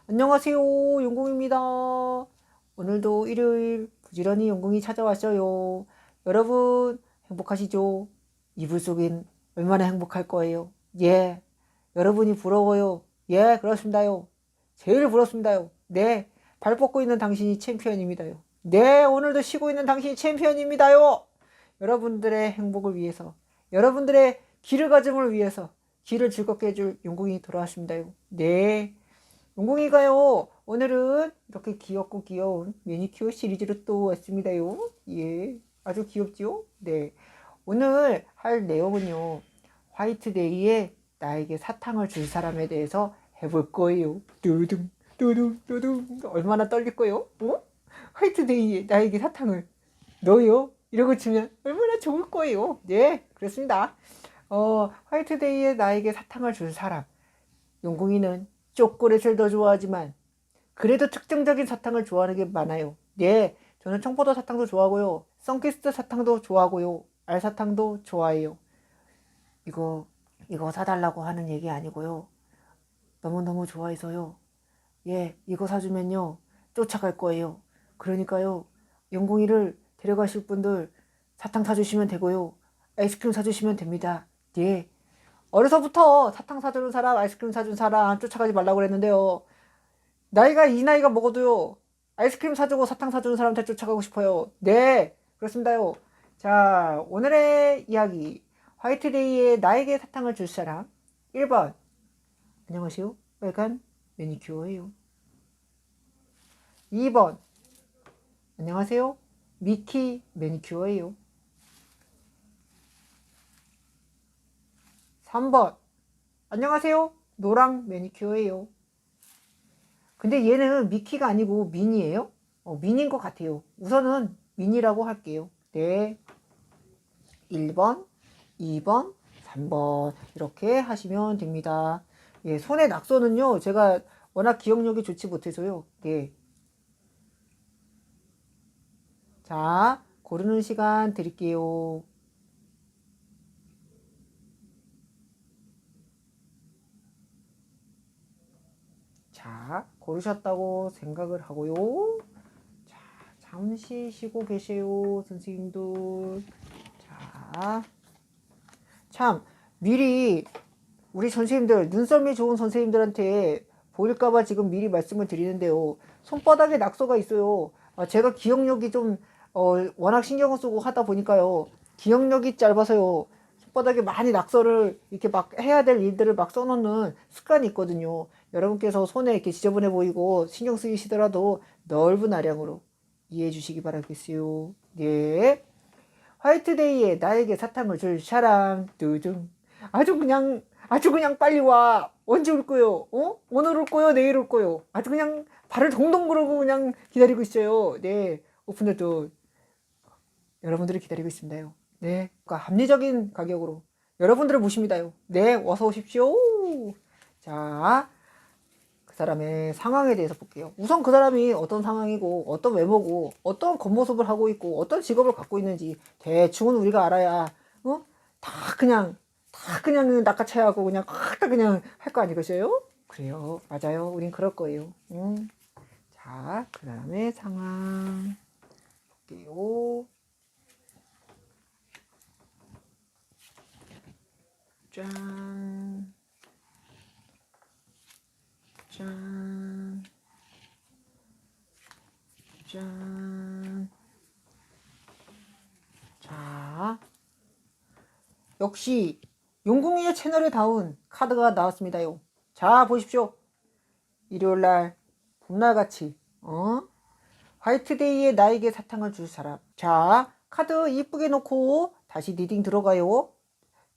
안녕하세요, 용궁입니다. 오늘도 일요일 부지런히 용궁이 찾아왔어요. 여러분 행복하시죠? 이불 속엔 얼마나 행복할 거예요. 예, 여러분이 부러워요. 예, 그렇습니다요. 제일 부럽습니다요. 네, 발 뻗고 있는 당신이 챔피언입니다요. 네, 오늘도 쉬고 있는 당신이 챔피언입니다요. 여러분들의 행복을 위해서, 여러분들의 길을 가짐을 위해서 길을 즐겁게 해줄 용궁이 돌아왔습니다요. 네. 용궁이가요, 오늘은 이렇게 귀엽고 귀여운 매니큐어 시리즈로 또 왔습니다요. 예, 아주 귀엽죠? 네. 오늘 할 내용은요, 화이트데이에 나에게 사탕을 줄 사람에 대해서 해볼 거예요. 두둥, 두둥, 두둥. 얼마나 떨릴 거예요? 어? 화이트데이에 나에게 사탕을 너요? 이러고 치면 얼마나 좋을 거예요. 네, 그렇습니다. 화이트데이에 나에게 사탕을 줄 사람. 용궁이는 초콜릿을 더 좋아하지만 그래도 특징적인 사탕을 좋아하는 게 많아요. 네, 저는 청포도 사탕도 좋아하고요. 선키스트 사탕도 좋아하고요. 알사탕도 좋아해요. 이거 사달라고 하는 얘기 아니고요. 너무너무 좋아해서요. 예, 이거 사주면요. 쫓아갈 거예요. 그러니까요. 용궁이를 데려가실 분들 사탕 사주시면 되고요. 아이스크림 사주시면 됩니다. 네. 어려서부터 사탕 사주는 사람, 아이스크림 사준 사람 쫓아가지 말라고 그랬는데요. 이 나이가 먹어도요. 아이스크림 사주고 사탕 사주는 사람한테 쫓아가고 싶어요. 네, 그렇습니다요. 자, 오늘의 이야기. 화이트데이에 나에게 사탕을 줄 사람. 1번. 안녕하세요. 빨간 매니큐어예요. 2번. 안녕하세요. 미키 매니큐어예요. 3번. 안녕하세요. 노랑 매니큐어예요. 근데 얘는 미키가 아니고 미니예요. 미니인 것 같아요. 우선은 미니라고 할게요. 네. 1번, 2번, 3번 이렇게 하시면 됩니다. 예, 손의 낙서는요. 제가 워낙 기억력이 좋지 못해서요. 네. 자, 고르는 시간 드릴게요. 자, 고르셨다고 생각을 하고요. 자, 잠시 쉬고 계세요, 선생님들. 자, 참, 미리 우리 선생님들, 눈썰미 좋은 선생님들한테 보일까봐 지금 미리 말씀을 드리는데요. 손바닥에 낙서가 있어요. 제가 기억력이 좀, 워낙 신경을 쓰고 하다 보니까요. 기억력이 짧아서요. 손바닥에 많이 낙서를 이렇게 막 해야 될 일들을 막 써놓는 습관이 있거든요. 여러분께서 손에 이렇게 지저분해 보이고 신경 쓰이시더라도 넓은 아량으로 이해해 주시기 바라겠어요. 네. 화이트데이에 나에게 사탕을 줄 사람, 두둥. 아주 그냥 빨리 와. 언제 올 거요? 오늘 올 거요? 내일 올 거요? 아주 그냥 발을 동동 구르고 그냥 기다리고 있어요. 네. 오픈더도 여러분들을 기다리고 있습니다요. 네. 그러니까 합리적인 가격으로 여러분들을 모십니다요. 네. 어서 오십시오. 자, 그 사람의 상황에 대해서 볼게요. 우선 그 사람이 어떤 상황이고, 어떤 외모고, 어떤 겉모습을 하고 있고, 어떤 직업을 갖고 있는지 대충은 우리가 알아야, 다 그냥, 낚아채야 하고 그냥 다 그냥 할 거 아니겠어요? 그래요. 맞아요. 우린 그럴 거예요. 자, 그 다음에 상황 볼게요. 짠. 짠. 짠. 자, 역시 용궁이의 채널에 닿은 카드가 나왔습니다요. 자, 보십시오. 일요일날 봄날같이 화이트데이에 나에게 사탕을 줄 사람. 자, 카드 이쁘게 놓고 다시 리딩 들어가요.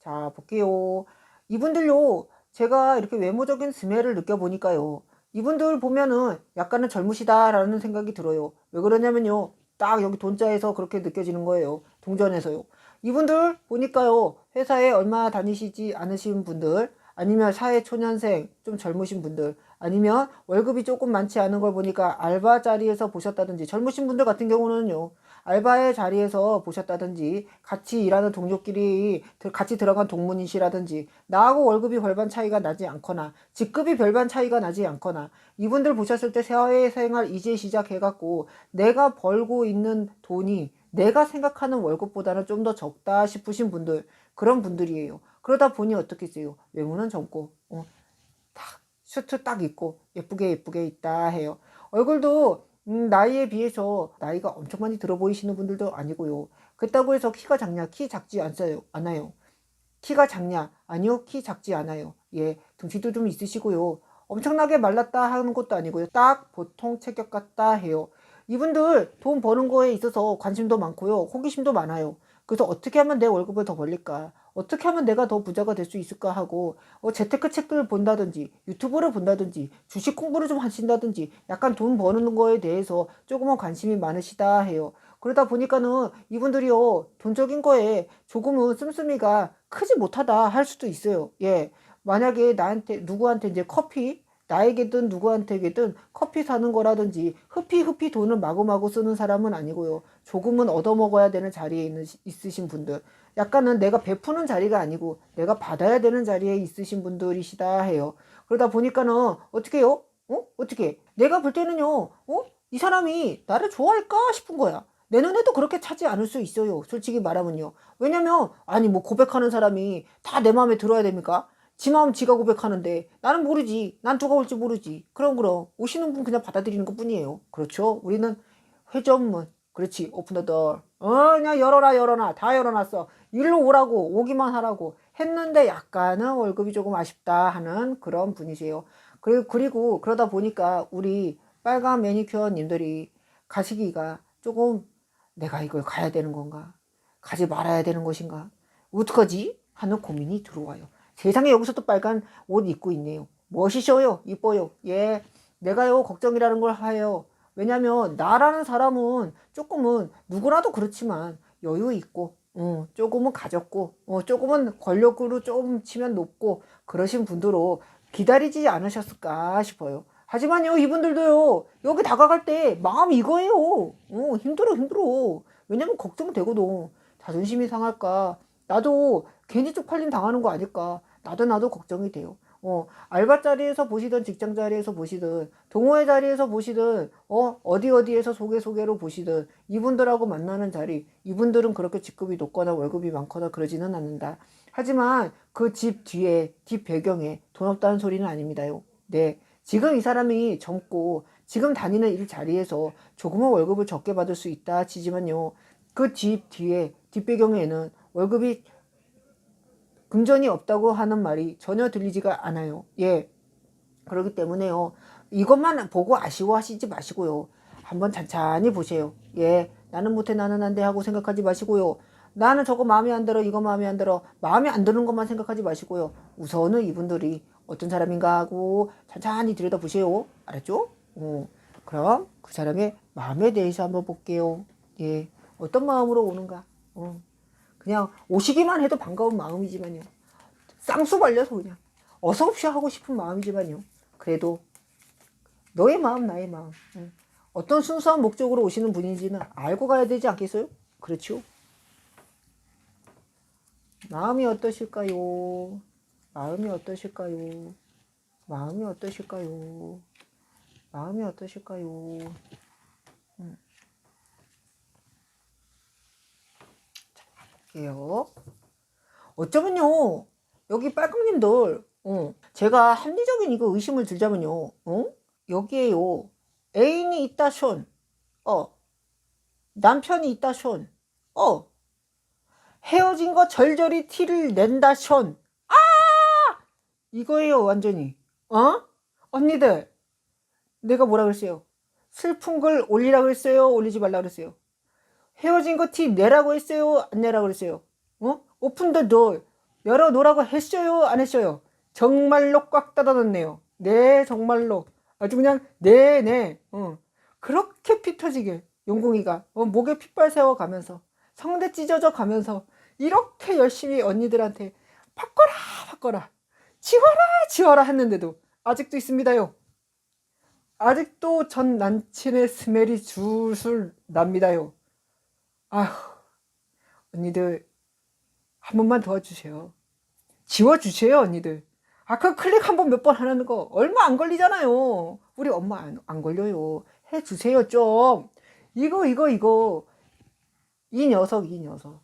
자, 볼게요. 이분들요, 제가 이렇게 외모적인 스멜을 느껴보니까요. 이분들 보면은 약간은 젊으시다라는 생각이 들어요. 왜 그러냐면요. 딱 여기 돈자에서 그렇게 느껴지는 거예요. 동전에서요. 이분들 보니까요. 회사에 얼마 다니시지 않으신 분들, 아니면 사회초년생, 좀 젊으신 분들, 아니면 월급이 조금 많지 않은 걸 보니까 알바 자리에서 보셨다든지 젊으신 분들 같은 경우는요. 알바의 자리에서 보셨다든지 같이 일하는 동료끼리 같이 들어간 동문이시라든지 나하고 월급이 별반 차이가 나지 않거나 직급이 별반 차이가 나지 않거나 이분들 보셨을 때 사회생활 이제 시작해갖고 내가 벌고 있는 돈이 내가 생각하는 월급보다는 좀 더 적다 싶으신 분들, 그런 분들이에요. 그러다 보니 어떻게 했어요? 외모는 젊고 딱 슈트 딱 입고 예쁘게 있다 해요. 얼굴도 나이에 비해서 나이가 엄청 많이 들어 보이시는 분들도 아니고요. 그렇다고 해서 키가 작냐? 키 작지 않아요. 키가 작냐? 아니요, 키 작지 않아요. 예, 등치도 좀 있으시고요. 엄청나게 말랐다 하는 것도 아니고요. 딱 보통 체격 같다 해요. 이분들 돈 버는 거에 있어서 관심도 많고요. 호기심도 많아요. 그래서 어떻게 하면 내 월급을 더 벌릴까? 어떻게 하면 내가 더 부자가 될 수 있을까 하고 재테크 책을 본다든지 유튜브를 본다든지 주식 공부를 좀 하신다든지 약간 돈 버는 거에 대해서 조금은 관심이 많으시다 해요. 그러다 보니까는 이분들이요 돈적인 거에 조금은 씀씀이가 크지 못하다 할 수도 있어요. 예, 만약에 나한테 누구한테 이제 커피 나에게든 누구한테게든 커피 사는 거라든지 흐피 돈을 마구마구 쓰는 사람은 아니고요. 조금은 얻어먹어야 되는 자리에 있으신 분들, 약간은 내가 베푸는 자리가 아니고 내가 받아야 되는 자리에 있으신 분들이시다 해요. 그러다 보니까는 어떻게 해요? 어떻게? 내가 볼 때는요, 이 사람이 나를 좋아할까 싶은 거야. 내 눈에도 그렇게 차지 않을 수 있어요. 솔직히 말하면요. 왜냐면, 아니, 뭐 고백하는 사람이 다 내 마음에 들어야 됩니까? 지 마음 지가 고백하는데 나는 모르지. 난 누가 올지 모르지. 그럼 오시는 분 그냥 받아들이는 것 뿐이에요. 그렇죠? 우리는 회전문. 그렇지. 오픈 더 door. 그냥 열어라. 다 열어놨어. 일로 오라고 오기만 하라고 했는데 약간은 월급이 조금 아쉽다 하는 그런 분이세요. 그리고 그러다 보니까 우리 빨간 매니큐어님들이 가시기가 조금 내가 이걸 가야 되는 건가? 가지 말아야 되는 것인가? 어떡하지? 하는 고민이 들어와요. 세상에 여기서 또 빨간 옷 입고 있네요. 멋이셔요. 이뻐요. 예. 내가요, 걱정이라는 걸 하요. 왜냐면, 나라는 사람은 조금은, 누구라도 그렇지만, 여유 있고, 조금은 가졌고, 조금은 권력으로 조금 치면 높고, 그러신 분들로 기다리지 않으셨을까 싶어요. 하지만요, 이분들도요, 여기 다가갈 때 마음 이거예요. 힘들어. 왜냐면 걱정되거든. 자존심이 상할까. 나도 괜히 쪽팔림 당하는 거 아닐까. 나도 걱정이 돼요. 알바 자리에서 보시든 직장 자리에서 보시든 동호회 자리에서 보시든 어디에서 소개로 보시든 이분들하고 만나는 자리, 이분들은 그렇게 직급이 높거나 월급이 많거나 그러지는 않는다. 하지만 그 집 뒤에 뒷 배경에 돈 없다는 소리는 아닙니다요. 네, 지금 이 사람이 젊고 지금 다니는 일 자리에서 조금은 월급을 적게 받을 수 있다 치지만요, 그 집 뒤에 뒷배경에는 월급이 금전이 없다고 하는 말이 전혀 들리지가 않아요. 예. 그렇기 때문에요. 이것만 보고 아쉬워하시지 마시고요. 한번 찬찬히 보세요. 예. 나는 못해, 나는 안 돼 하고 생각하지 마시고요. 나는 저거 마음에 안 들어, 이거 마음에 안 들어. 마음에 안 드는 것만 생각하지 마시고요. 우선은 이분들이 어떤 사람인가 하고 찬찬히 들여다보세요. 알았죠? 그럼 그 사람의 마음에 대해서 한번 볼게요. 예. 어떤 마음으로 오는가? 그냥 오시기만 해도 반가운 마음이지만요. 쌍수 발려서 그냥 어서옵시 하고 싶은 마음이지만요. 그래도 너의 마음 나의 마음, 어떤 순수한 목적으로 오시는 분인지는 알고 가야 되지 않겠어요? 그렇죠? 마음이 어떠실까요? 마음이 어떠실까요? 마음이 어떠실까요? 마음이 어떠실까요? 자, 볼게요. 어쩌면요, 여기 빨강님들, 제가 합리적인 이거 의심을 들자면요, 여기에요, 애인이 있다 션, 남편이 있다 션, 헤어진 거 절절히 티를 낸다 션, 이거예요, 완전히. 언니들, 내가 뭐라 그랬어요? 슬픈 걸 올리라 그랬어요? 올리지 말라 그랬어요? 헤어진 거 티 내라고 했어요? 안 내라고 그랬어요? 오픈 더 door. 열어놓으라고 했어요? 안 했어요? 정말로 꽉 닫아놨네요. 네, 정말로. 아주 그냥, 네. 그렇게 피 터지게, 용궁이가, 목에 핏발 세워가면서, 성대 찢어져 가면서, 이렇게 열심히 언니들한테, 바꿔라. 지워라 했는데도, 아직도 있습니다요. 아직도 전 남친의 스멜이 줄줄 납니다요. 아휴, 언니들 한 번만 도와주세요. 지워주세요, 언니들. 그 클릭 한 번 몇 번 하는 거 얼마 안 걸리잖아요. 우리 엄마 안 걸려요. 해주세요, 좀. 이거. 이 녀석. 이 녀석.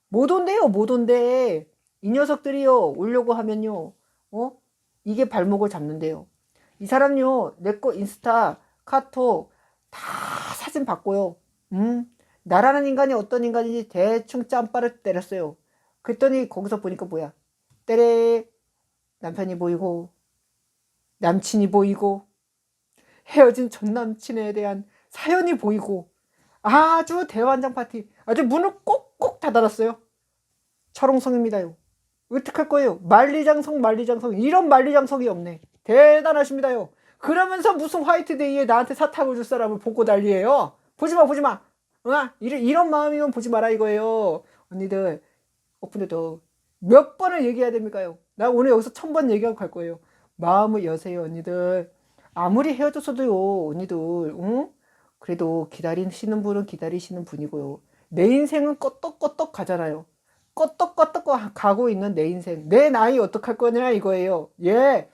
못 온대요, 못 온대. 이 녀석들이요, 오려고 하면요, 이게 발목을 잡는데요. 이 사람요, 내 거 인스타, 카톡, 다 사진 봤고요. 나라는 인간이 어떤 인간인지 대충 짬바를 때렸어요. 그랬더니 거기서 보니까 뭐야? 때레 남편이 보이고, 남친이 보이고, 헤어진 전 남친에 대한 사연이 보이고, 아주 대환장 파티. 아주 문을 꼭꼭 닫아놨어요. 철옹성입니다요. 어떡할 거예요? 만리장성. 이런 만리장성이 없네. 대단하십니다요. 그러면서 무슨 화이트데이에 나한테 사탕을 줄 사람을 보고 난리예요. 보지마. 이런 마음이면 보지 마라 이거예요. 언니들, 오픈해도 몇 번을 얘기해야 됩니까요? 나 오늘 여기서 1000번 얘기하고 갈 거예요. 마음을 여세요, 언니들. 아무리 헤어졌어도요, 언니들, 응? 그래도 기다리시는 분은 기다리시는 분이고요. 내 인생은 껐떡껐떡 가잖아요. 껐떡껐떡 가고 있는 내 인생. 내 나이 어떡할 거냐 이거예요. 예.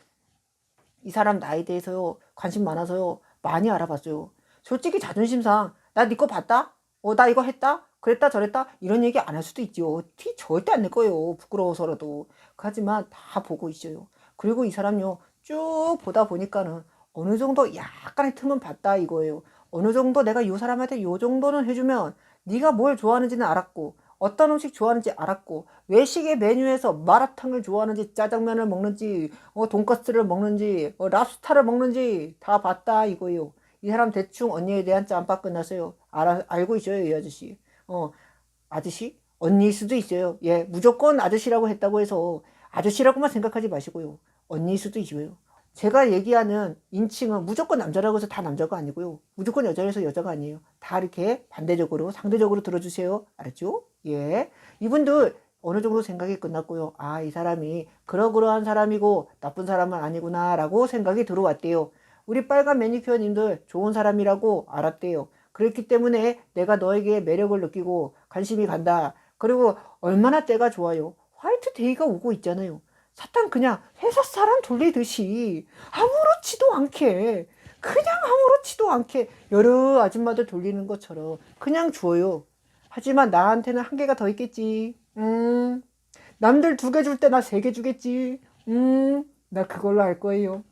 이 사람 나이에 대해서요, 관심 많아서요, 많이 알아봤어요. 솔직히 자존심상, 나 네 거 봤다? 나 이거 했다? 그랬다 저랬다? 이런 얘기 안 할 수도 있죠. 티 절대 안 낼 거예요. 부끄러워서라도. 하지만 다 보고 있어요. 그리고 이 사람요, 쭉 보다 보니까는 어느 정도 약간의 틈은 봤다 이거예요. 어느 정도 내가 이 사람한테 요 정도는 해주면 네가 뭘 좋아하는지는 알았고, 어떤 음식 좋아하는지 알았고, 외식의 메뉴에서 마라탕을 좋아하는지 짜장면을 먹는지 돈까스를 먹는지 랍스타를 먹는지 다 봤다 이거예요. 이 사람 대충 언니에 대한 짬밥 끝났어요. 알고 있어요, 이 아저씨. 아저씨? 언니일 수도 있어요. 예, 무조건 아저씨라고 했다고 해서 아저씨라고만 생각하지 마시고요. 언니일 수도 있어요. 제가 얘기하는 인칭은 무조건 남자라고 해서 다 남자가 아니고요. 무조건 여자라서 여자가 아니에요. 다 이렇게 반대적으로, 상대적으로 들어주세요. 알았죠? 예. 이분들 어느 정도 생각이 끝났고요. 이 사람이 그러그러한 사람이고 나쁜 사람은 아니구나 라고 생각이 들어왔대요. 우리 빨간 매니큐어님들 좋은 사람이라고 알았대요. 그렇기 때문에 내가 너에게 매력을 느끼고 관심이 간다. 그리고 얼마나 때가 좋아요. 화이트 데이가 오고 있잖아요. 사탕 그냥 회사 사람 돌리듯이 아무렇지도 않게 여러 아줌마들 돌리는 것처럼 그냥 줘요. 하지만 나한테는 한계가 더 있겠지. 남들 2개 줄 때 나 3개 주겠지. 나 그걸로 할 거예요.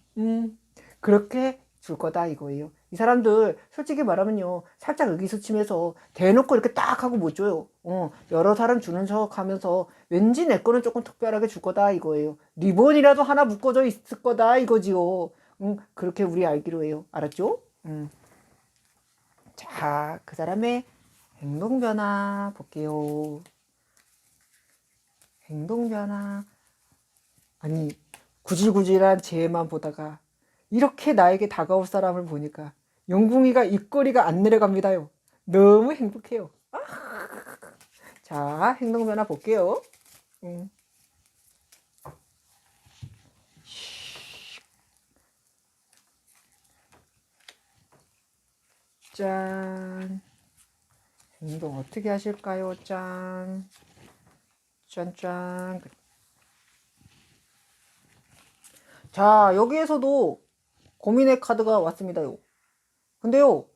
그렇게 줄 거다 이거예요. 이 사람들 솔직히 말하면요, 살짝 의기소침해서 대놓고 이렇게 딱 하고 못 줘요. 여러 사람 주는 척 하면서 왠지 내 거는 조금 특별하게 줄 거다 이거예요. 리본이라도 하나 묶어져 있을 거다 이거지요. 그렇게 우리 알기로 해요. 알았죠? 자, 그 사람의 행동 변화 볼게요. 행동 변화. 아니, 구질구질한 쟤만 보다가 이렇게 나에게 다가올 사람을 보니까 영궁이가 입꼬리가 안 내려갑니다요. 너무 행복해요. 자, 행동 변화 볼게요. 짠. 행동 어떻게 하실까요? 짠. 짠짠. 자, 여기에서도 고민의 카드가 왔습니다요. 근데요,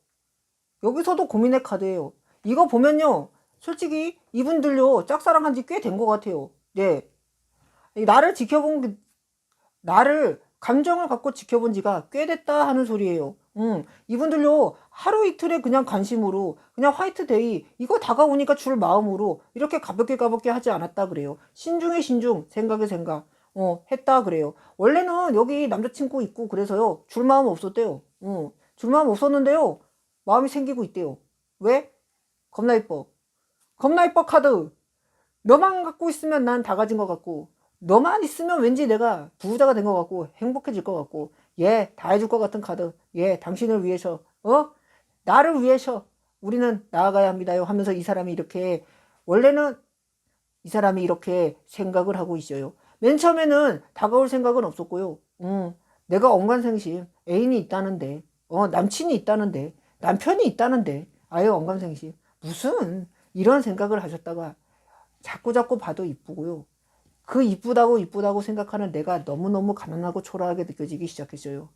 여기서도 고민의 카드예요. 이거 보면요, 솔직히 이분들요, 짝사랑한 지 꽤 된 것 같아요. 네. 나를 감정을 갖고 지켜본 지가 꽤 됐다 하는 소리예요. 이분들요, 하루 이틀에 그냥 관심으로, 그냥 화이트데이, 이거 다가오니까 줄 마음으로, 이렇게 가볍게 하지 않았다 그래요. 신중에 신중, 생각에 생각, 했다 그래요. 원래는 여기 남자친구 있고 그래서요, 줄 마음 없었대요. 줄 마음 없었는데요, 마음이 생기고 있대요. 왜? 겁나 이뻐. 겁나 이뻐 카드. 너만 갖고 있으면 난 다 가진 것 같고, 너만 있으면 왠지 내가 부자가 된 것 같고 행복해질 것 같고, 다 해줄 것 같은 카드. 당신을 위해서, 나를 위해서 우리는 나아가야 합니다요 하면서 이 사람이 이렇게, 원래는 이 사람이 이렇게 생각을 하고 있어요. 맨 처음에는 다가올 생각은 없었고요. 내가 언간생심 애인이 있다는데, 남친이 있다는데, 남편이 있다는데, 아유 언감생심. 무슨 이런 생각을 하셨다가 자꾸 봐도 이쁘고요. 그 이쁘다고 생각하는 내가 너무너무 가난하고 초라하게 느껴지기 시작했어요.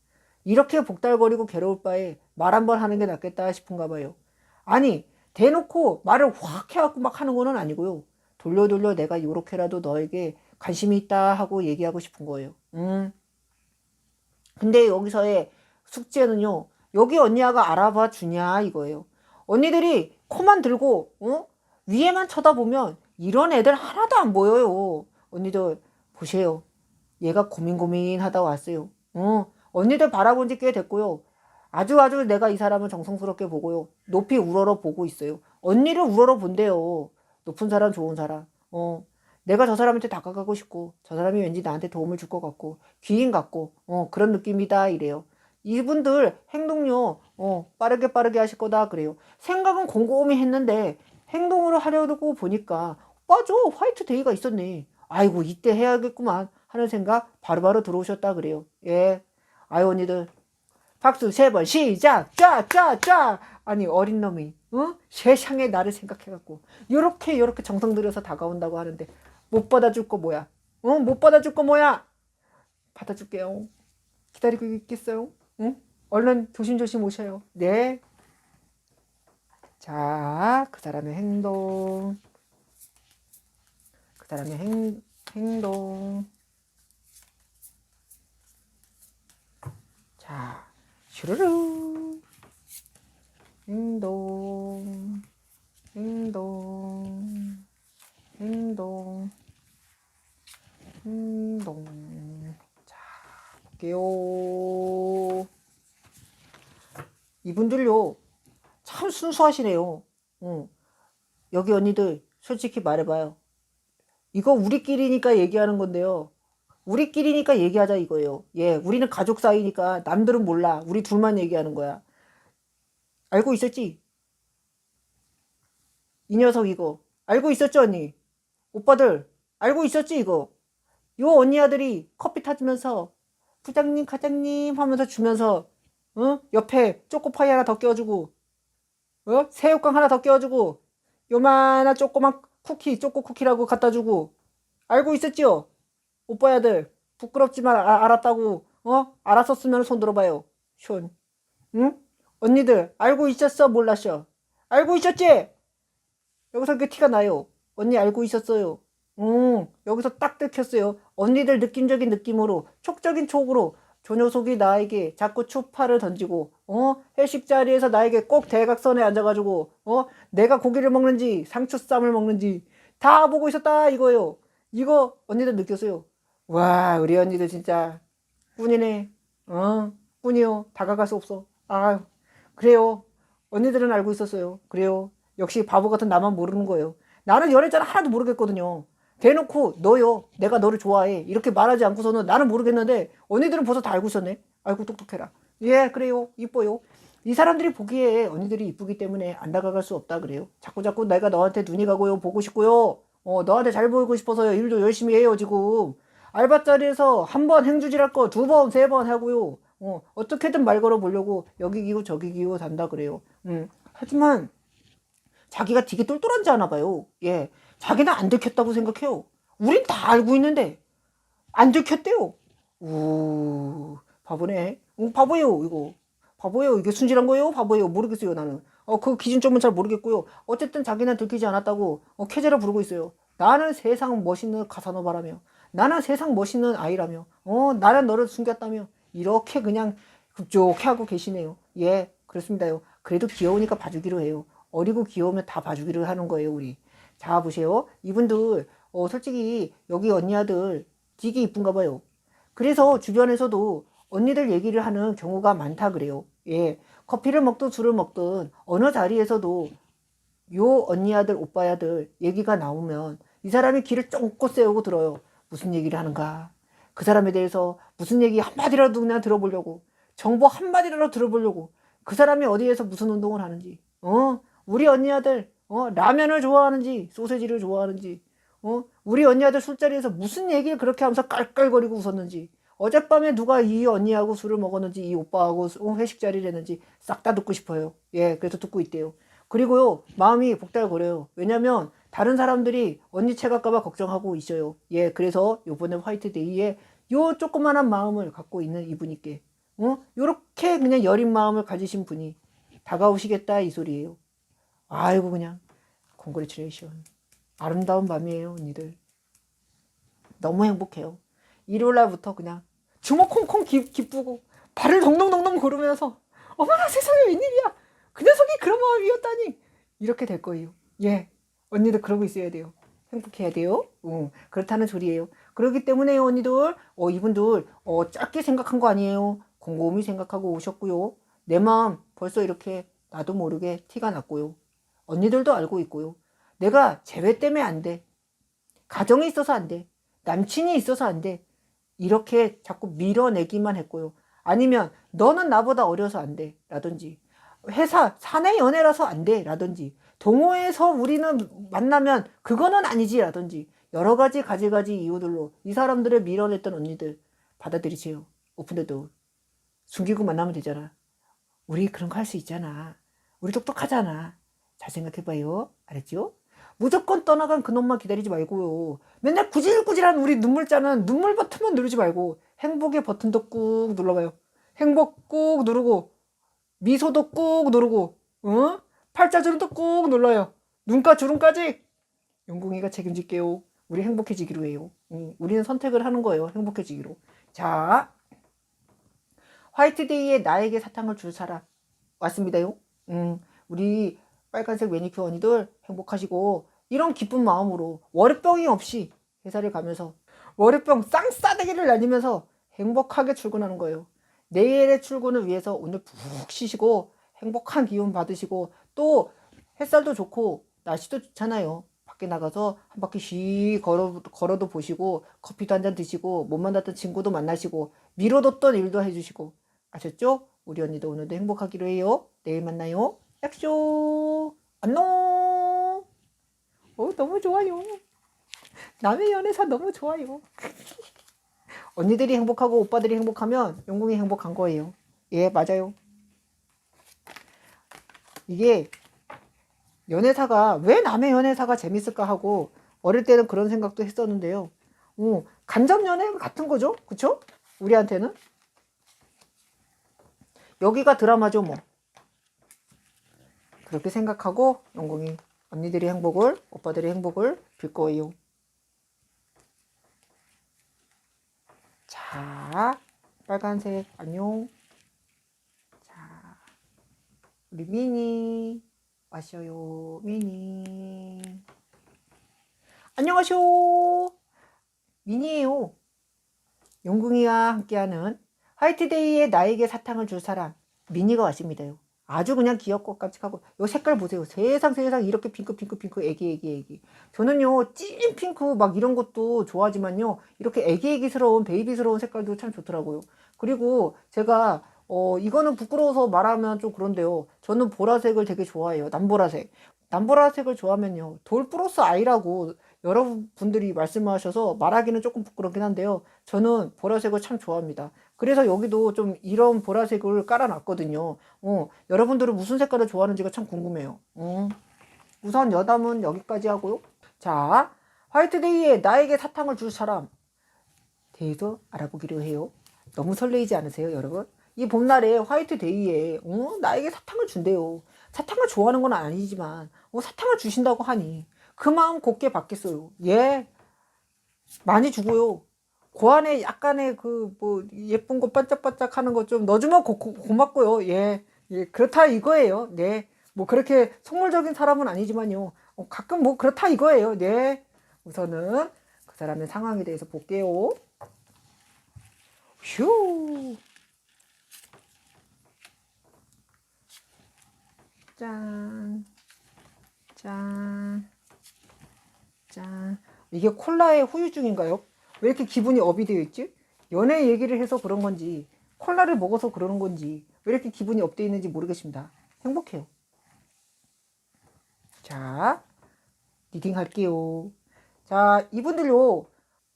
이렇게 복달거리고 괴로울 바에 말 한 번 하는 게 낫겠다 싶은가 봐요. 아니 대놓고 말을 확 해갖고 막 하는 거는 아니고요. 돌려 내가 요렇게라도 너에게 관심이 있다 하고 얘기하고 싶은 거예요. 근데 여기서의 숙제는요. 여기 언니야가 알아봐 주냐 이거예요. 언니들이 코만 들고 위에만 쳐다보면 이런 애들 하나도 안 보여요. 언니들 보세요. 얘가 고민하다 왔어요. 언니들 바라본 지 꽤 됐고요. 아주 내가 이 사람을 정성스럽게 보고요. 높이 우러러 보고 있어요. 언니를 우러러 본대요. 높은 사람 좋은 사람. 내가 저 사람한테 다가가고 싶고 저 사람이 왠지 나한테 도움을 줄 것 같고 귀인 같고 그런 느낌이다 이래요. 이분들 행동요 빠르게 하실 거다 그래요. 생각은 곰곰이 했는데 행동으로 하려고 보니까 맞아 화이트 데이가 있었네. 아이고 이때 해야겠구만 하는 생각 바로바로 들어오셨다 그래요. 예. 아유 언니들 박수 3번 시작 쫙 아니 어린 놈이 세상에 나를 생각해갖고 요렇게 정성 들여서 다가온다고 하는데 못 받아줄 거 뭐야? 못 받아줄 거 뭐야? 받아줄게요. 기다리고 있겠어요? 얼른 조심조심 오셔요. 네. 자, 그 사람의 행동. 그 사람의 행동. 자, 슈르르. 행동. 자, 볼게요. 이분들요, 참 순수하시네요. 여기 언니들, 솔직히 말해봐요. 이거 우리끼리니까 얘기하는 건데요. 우리끼리니까 얘기하자 이거예요. 예, 우리는 가족 사이니까 남들은 몰라. 우리 둘만 얘기하는 거야. 알고 있었지? 이 녀석 이거. 알고 있었죠, 언니? 오빠들, 알고 있었지, 이거? 요 언니 아들이 커피 타주면서 부장님, 과장님 하면서 주면서 옆에 초코파이 하나 더 껴주고 새우깡 하나 더 껴주고 요만한 조그만 쿠키, 초코 쿠키라고 갖다 주고 알고 있었지요? 오빠 아들 부끄럽지만 알았다고 알았었으면 손 들어봐요. 손. 응? 언니들 알고 있었어 몰랐어? 알고 있었지? 여기서 그 티가 나요. 언니 알고 있었어요. 여기서 딱 들켰어요. 언니들 느낌적인 느낌으로 촉적인 촉으로 저 녀석이 나에게 자꾸 추파를 던지고 회식 자리에서 나에게 꼭 대각선에 앉아가지고 내가 고기를 먹는지 상추쌈을 먹는지 다 보고 있었다 이거예요. 이거 언니들 느꼈어요. 와 우리 언니들 진짜 꾼이네. 꾼이요. 다가갈 수 없어. 아 그래요. 언니들은 알고 있었어요. 그래요. 역시 바보 같은 나만 모르는 거예요. 나는 연애자를 하나도 모르겠거든요. 대놓고 너요 내가 너를 좋아해 이렇게 말하지 않고서는 나는 모르겠는데 언니들은 벌써 다 알고 있었네. 아이고 똑똑해라. 예 그래요 이뻐요. 이 사람들이 보기에 언니들이 이쁘기 때문에 안 다가갈 수 없다 그래요. 자꾸 내가 너한테 눈이 가고요 보고 싶고요 너한테 잘 보이고 싶어서요 일도 열심히 해요 지금. 알바 자리에서 한 번 행주질할 거 2번 3번 하고요 어떻게든 말 걸어 보려고 여기 기고 저기 기고 단다 그래요. 하지만 자기가 되게 똘똘한지 아나 봐요. 예. 자기는 안 들켰다고 생각해요. 우린 다 알고 있는데 안 들켰대요. 오, 바보네. 바보예요, 이거. 바보예요. 이게 순진한 거예요? 바보예요. 모르겠어요, 나는. 그 기준점은 잘 모르겠고요. 어쨌든 자기는 들키지 않았다고 쾌재를 부르고 있어요. 나는 세상 멋있는 가사노바라며. 나는 세상 멋있는 아이라며. 나는 너를 숨겼다며. 이렇게 그냥 급족해 하고 계시네요. 예, 그렇습니다요. 그래도 귀여우니까 봐주기로 해요. 어리고 귀여우면 다 봐주기를 하는 거예요, 우리. 자, 보세요. 이분들, 솔직히, 여기 언니 아들 되게 이쁜가 봐요. 그래서 주변에서도 언니들 얘기를 하는 경우가 많다 그래요. 예. 커피를 먹든 술을 먹든 어느 자리에서도 요 언니 아들, 오빠 아들 얘기가 나오면 이 사람이 귀를 쫑긋 세우고 들어요. 무슨 얘기를 하는가. 그 사람에 대해서 무슨 얘기 한마디라도 그냥 들어보려고. 정보 한마디라도 들어보려고. 그 사람이 어디에서 무슨 운동을 하는지. 우리 언니 아들 라면을 좋아하는지 소세지를 좋아하는지 우리 언니 아들 술자리에서 무슨 얘기를 그렇게 하면서 깔깔거리고 웃었는지 어젯밤에 누가 이 언니하고 술을 먹었는지 이 오빠하고 회식 자리를 했는지 싹 다 듣고 싶어요. 예, 그래서 듣고 있대요. 그리고요, 마음이 복달거려요. 왜냐면 다른 사람들이 언니 체갈까봐 걱정하고 있어요. 예, 그래서 요번에 화이트데이에 요 조그만한 마음을 갖고 있는 이분이께, 요렇게 그냥 여린 마음을 가지신 분이 다가오시겠다 이 소리예요. 아이고, 그냥 콩그레츄레이션. 아름다운 밤이에요, 언니들. 너무 행복해요. 일요일 날부터 그냥 주먹 콩콩 기쁘고 발을 동동동동 구르면서 어머나 세상에 웬일이야. 그 녀석이 그런 마음이었다니. 이렇게 될 거예요. 예, 언니들 그러고 있어야 돼요. 행복해야 돼요. 그렇다는 소리예요. 그렇기 때문에요, 언니들. 이분들 짧게 생각한 거 아니에요. 곰곰이 생각하고 오셨고요. 내 마음 벌써 이렇게 나도 모르게 티가 났고요. 언니들도 알고 있고요. 내가 재회 때문에 안 돼. 가정이 있어서 안 돼. 남친이 있어서 안 돼. 이렇게 자꾸 밀어내기만 했고요. 아니면 너는 나보다 어려서 안 돼. 라든지 회사 사내 연애라서 안 돼. 라든지 동호회에서 우리는 만나면 그거는 아니지. 라든지 여러 가지 가지 이유들로 이 사람들을 밀어냈던 언니들 받아들이세요. 오픈데도 숨기고 만나면 되잖아. 우리 그런 거 할 수 있잖아. 우리 똑똑하잖아. 잘 생각해봐요. 알았죠? 무조건 떠나간 그놈만 기다리지 말고요. 맨날 구질구질한 우리 눈물자는 눈물 버튼만 누르지 말고 행복의 버튼도 꾹 눌러봐요. 행복 꾹 누르고 미소도 꾹 누르고 팔자주름도 꾹 눌러요. 눈가 주름까지 용궁이가 책임질게요. 우리 행복해지기로 해요. 우리는 선택을 하는 거예요. 행복해지기로. 자, 화이트데이에 나에게 사탕을 줄 사람 왔습니다요. 우리 빨간색 매니큐어 언니들 행복하시고 이런 기쁜 마음으로 월요병이 없이 회사를 가면서 월요병 쌍싸대기를 날리면서 행복하게 출근하는 거예요. 내일의 출근을 위해서 오늘 푹 쉬시고 행복한 기운 받으시고 또 햇살도 좋고 날씨도 좋잖아요. 밖에 나가서 한 바퀴 씩 걸어도 보시고 커피도 한잔 드시고 못 만났던 친구도 만나시고 미뤄뒀던 일도 해주시고 아셨죠? 우리 언니도 오늘도 행복하기로 해요. 내일 만나요. 약속. 안녕. 너무 좋아요. 남의 연애사 너무 좋아요. 언니들이 행복하고 오빠들이 행복하면 용궁이 행복한 거예요. 예, 맞아요. 이게 연애사가 왜 남의 연애사가 재밌을까 하고 어릴 때는 그런 생각도 했었는데요. 간접 연애 같은 거죠. 그쵸? 우리한테는 여기가 드라마죠 뭐. 그렇게 생각하고 용궁이 언니들이 행복을 오빠들이 행복을 빌 거예요. 자, 빨간색 안녕. 자, 우리 미니 왔어요. 미니 안녕하쇼. 미니예요. 용궁이와 함께하는 화이트데이에 나에게 사탕을 줄 사람 미니가 왔습니다요. 아주 그냥 귀엽고 깜찍하고 요 색깔 보세요. 세상 이렇게 핑크 애기. 저는요 찐 핑크 막 이런 것도 좋아하지만요 이렇게 애기스러운 베이비스러운 색깔도 참 좋더라고요. 그리고 제가 이거는 부끄러워서 말하면 좀 그런데요. 저는 보라색을 되게 좋아해요. 남보라색을 좋아하면요 돌 플러스 아이라고 여러분들이 말씀하셔서 말하기는 조금 부끄럽긴 한데요. 저는 보라색을 참 좋아합니다. 그래서 여기도 좀 이런 보라색을 깔아놨거든요. 여러분들은 무슨 색깔을 좋아하는지가 참 궁금해요. 우선 여담은 여기까지 하고요. 자, 화이트데이에 나에게 사탕을 줄 사람 대해서 알아보기로 해요. 너무 설레이지 않으세요, 여러분? 이 봄날에 화이트데이에 나에게 사탕을 준대요. 사탕을 좋아하는 건 아니지만 사탕을 주신다고 하니 그 마음 곱게 받겠어요. 예, 많이 주고요. 그 안에 약간의 그 뭐 예쁜 거 반짝반짝 하는 거 좀 넣어주면 고맙고요. 예, 그렇다 이거예요. 네, 뭐 그렇게 속물적인 사람은 아니지만요. 가끔 뭐 그렇다 이거예요. 네, 우선은 그 사람의 상황에 대해서 볼게요. 휴, 짠, 짠. 짠. 이게 콜라의 후유증인가요? 왜 이렇게 기분이 업이 되어 있지? 연애 얘기를 해서 그런 건지 콜라를 먹어서 그러는 건지 왜 이렇게 기분이 업되어 있는지 모르겠습니다. 행복해요. 자, 리딩 할게요. 자, 이분들요.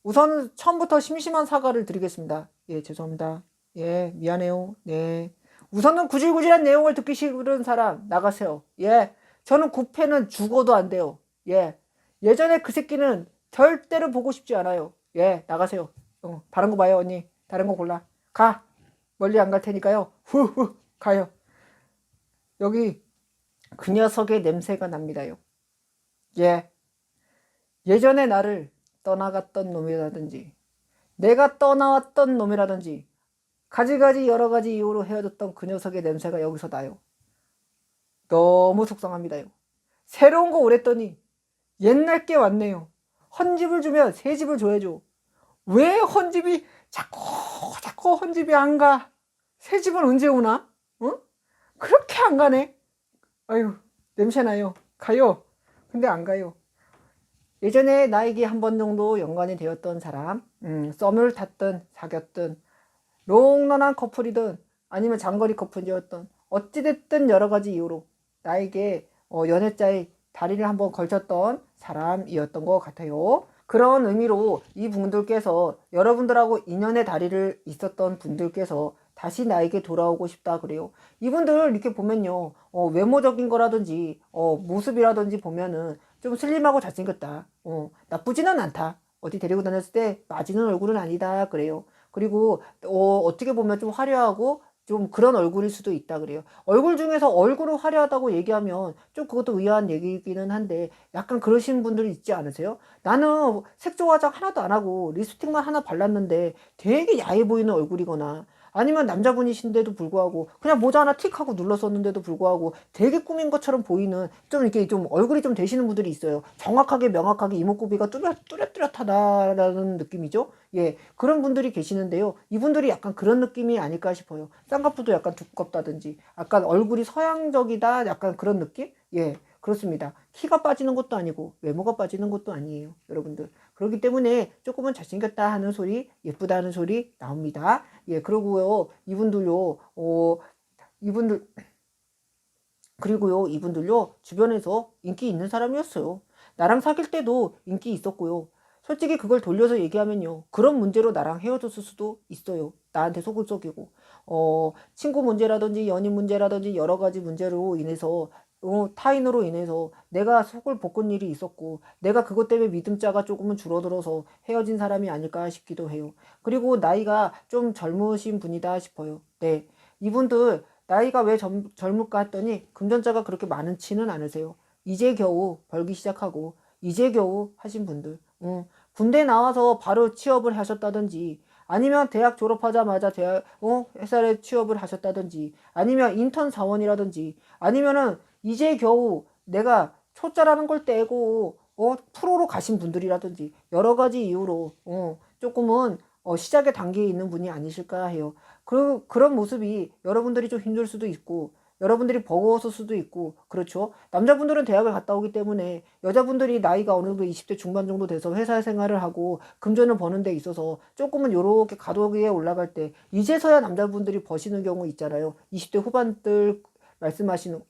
우선은 처음부터 심심한 사과를 드리겠습니다. 예, 죄송합니다. 예, 미안해요. 네. 우선은 구질구질한 내용을 듣기 싫은 사람 나가세요. 예, 저는 구패는 죽어도 안 돼요. 예. 예전에 그 새끼는 절대로 보고 싶지 않아요. 예, 나가세요. 다른 거 봐요, 언니. 다른 거 골라. 가. 멀리 안 갈 테니까요. 후후 가요. 여기 그 녀석의 냄새가 납니다요. 예. 예전에 나를 떠나갔던 놈이라든지 내가 떠나왔던 놈이라든지 가지가지 여러 가지 이유로 헤어졌던 그 녀석의 냄새가 여기서 나요. 너무 속상합니다요. 새로운 거 오랬더니 옛날 게 왔네요. 헌집을 주면 새 집을 줘야죠. 왜 헌집이 자꾸 헌집이 안 가? 새 집은 언제 오나? 어? 그렇게 안 가네. 아유, 냄새나요. 가요. 근데 안 가요. 예전에 나에게 한 번 정도 연관이 되었던 사람, 썸을 탔든 사귀었든 롱런한 커플이든 아니면 장거리 커플이었던 어찌됐든 여러 가지 이유로 나에게 연애자의 다리를 한번 걸쳤던 사람이었던 것 같아요. 그런 의미로 이 분들께서 여러분들하고 인연의 다리를 있었던 분들께서 다시 나에게 돌아오고 싶다 그래요. 이분들 이렇게 보면요, 외모적인 거라든지 모습이라든지 보면은 좀 슬림하고 잘생겼다. 나쁘지는 않다. 어디 데리고 다녔을 때 맞이는 얼굴은 아니다 그래요. 그리고 어떻게 보면 좀 화려하고 좀 그런 얼굴일 수도 있다 그래요. 얼굴 중에서 얼굴은 화려하다고 얘기하면 좀 그것도 의아한 얘기이기는 한데 약간 그러신 분들 있지 않으세요? 나는 색조 화장 하나도 안 하고 립스틱만 하나 발랐는데 되게 야해 보이는 얼굴이거나 아니면 남자분이신데도 불구하고 그냥 모자 하나 틱 하고 눌렀었는데도 불구하고 되게 꾸민 것처럼 보이는 좀 이렇게 좀 얼굴이 좀 되시는 분들이 있어요. 정확하게 명확하게 이목구비가 뚜렷하다라는 느낌이죠. 예, 그런 분들이 계시는데요. 이분들이 약간 그런 느낌이 아닐까 싶어요. 쌍꺼풀도 약간 두껍다든지 약간 얼굴이 서양적이다 약간 그런 느낌? 예, 그렇습니다. 키가 빠지는 것도 아니고 외모가 빠지는 것도 아니에요, 여러분들. 그렇기 때문에 조금은 잘생겼다 하는 소리, 예쁘다 하는 소리 나옵니다. 예, 그러고요. 이분들 그리고요, 이분들요, 주변에서 인기 있는 사람이었어요. 나랑 사귈 때도 인기 있었고요. 솔직히 그걸 돌려서 얘기하면요, 그런 문제로 나랑 헤어졌을 수도 있어요. 나한테 속을 썩이고, 친구 문제라든지 연인 문제라든지 여러 가지 문제로 인해서, 타인으로 인해서 내가 속을 볶은 일이 있었고, 내가 그것 때문에 믿음자가 조금은 줄어들어서 헤어진 사람이 아닐까 싶기도 해요. 그리고 나이가 좀 젊으신 분이다 싶어요. 네. 이분들, 나이가 왜 젊을까 했더니 금전자가 그렇게 많지는 않으세요. 이제 겨우 벌기 시작하고 이제 겨우 하신 분들, 군대 나와서 바로 취업을 하셨다든지 아니면 대학 졸업하자마자 회사에 취업을 하셨다든지 아니면 인턴 사원이라든지 아니면은 이제 겨우 내가 초짜라는 걸 떼고 프로로 가신 분들이라든지 여러 가지 이유로 조금은 시작의 단계에 있는 분이 아니실까 해요. 그런 모습이 여러분들이 좀 힘들 수도 있고 여러분들이 버거웠을 수도 있고 그렇죠. 남자분들은 대학을 갔다 오기 때문에 여자분들이 나이가 어느 정도 20대 중반 정도 돼서 회사 생활을 하고 금전을 버는 데 있어서 조금은 요렇게 가도기에 올라갈 때 이제서야 남자분들이 버시는 경우 있잖아요. 20대 후반들 말씀하시는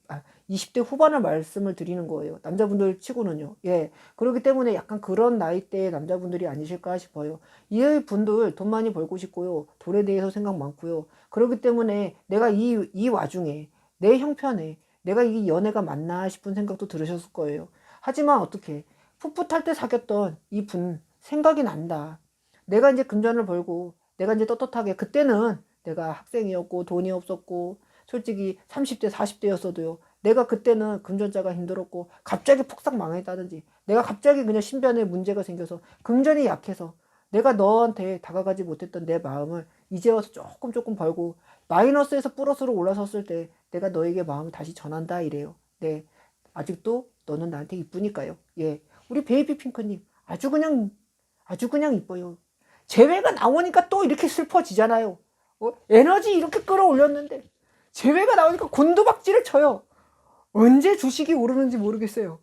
20대 후반을 말씀을 드리는 거예요. 남자분들 치고는요. 예. 그렇기 때문에 약간 그런 나이대의 남자분들이 아니실까 싶어요. 이 분들 돈 많이 벌고 싶고요. 돈에 대해서 생각 많고요. 그렇기 때문에 내가 이 와중에 내 형편에 내가 이 연애가 맞나 싶은 생각도 들으셨을 거예요. 하지만 어떻게 풋풋할 때 사귀었던 이 분 생각이 난다. 내가 이제 금전을 벌고 내가 이제 떳떳하게 그때는 내가 학생이었고 돈이 없었고 솔직히 30대 40대였어도요. 내가 그때는 금전자가 힘들었고 갑자기 폭삭 망했다든지 내가 갑자기 그냥 신변에 문제가 생겨서 금전이 약해서 내가 너한테 다가가지 못했던 내 마음을 이제 와서 조금 벌고 마이너스에서 플러스로 올라섰을 때 내가 너에게 마음을 다시 전한다 이래요. 네, 아직도 너는 나한테 이쁘니까요. 예, 우리 베이비 핑크님 아주 그냥 이뻐요. 재회가 나오니까 또 이렇게 슬퍼지잖아요. 에너지 이렇게 끌어올렸는데 재회가 나오니까 곤두박질을 쳐요. 언제 주식이 오르는지 모르겠어요.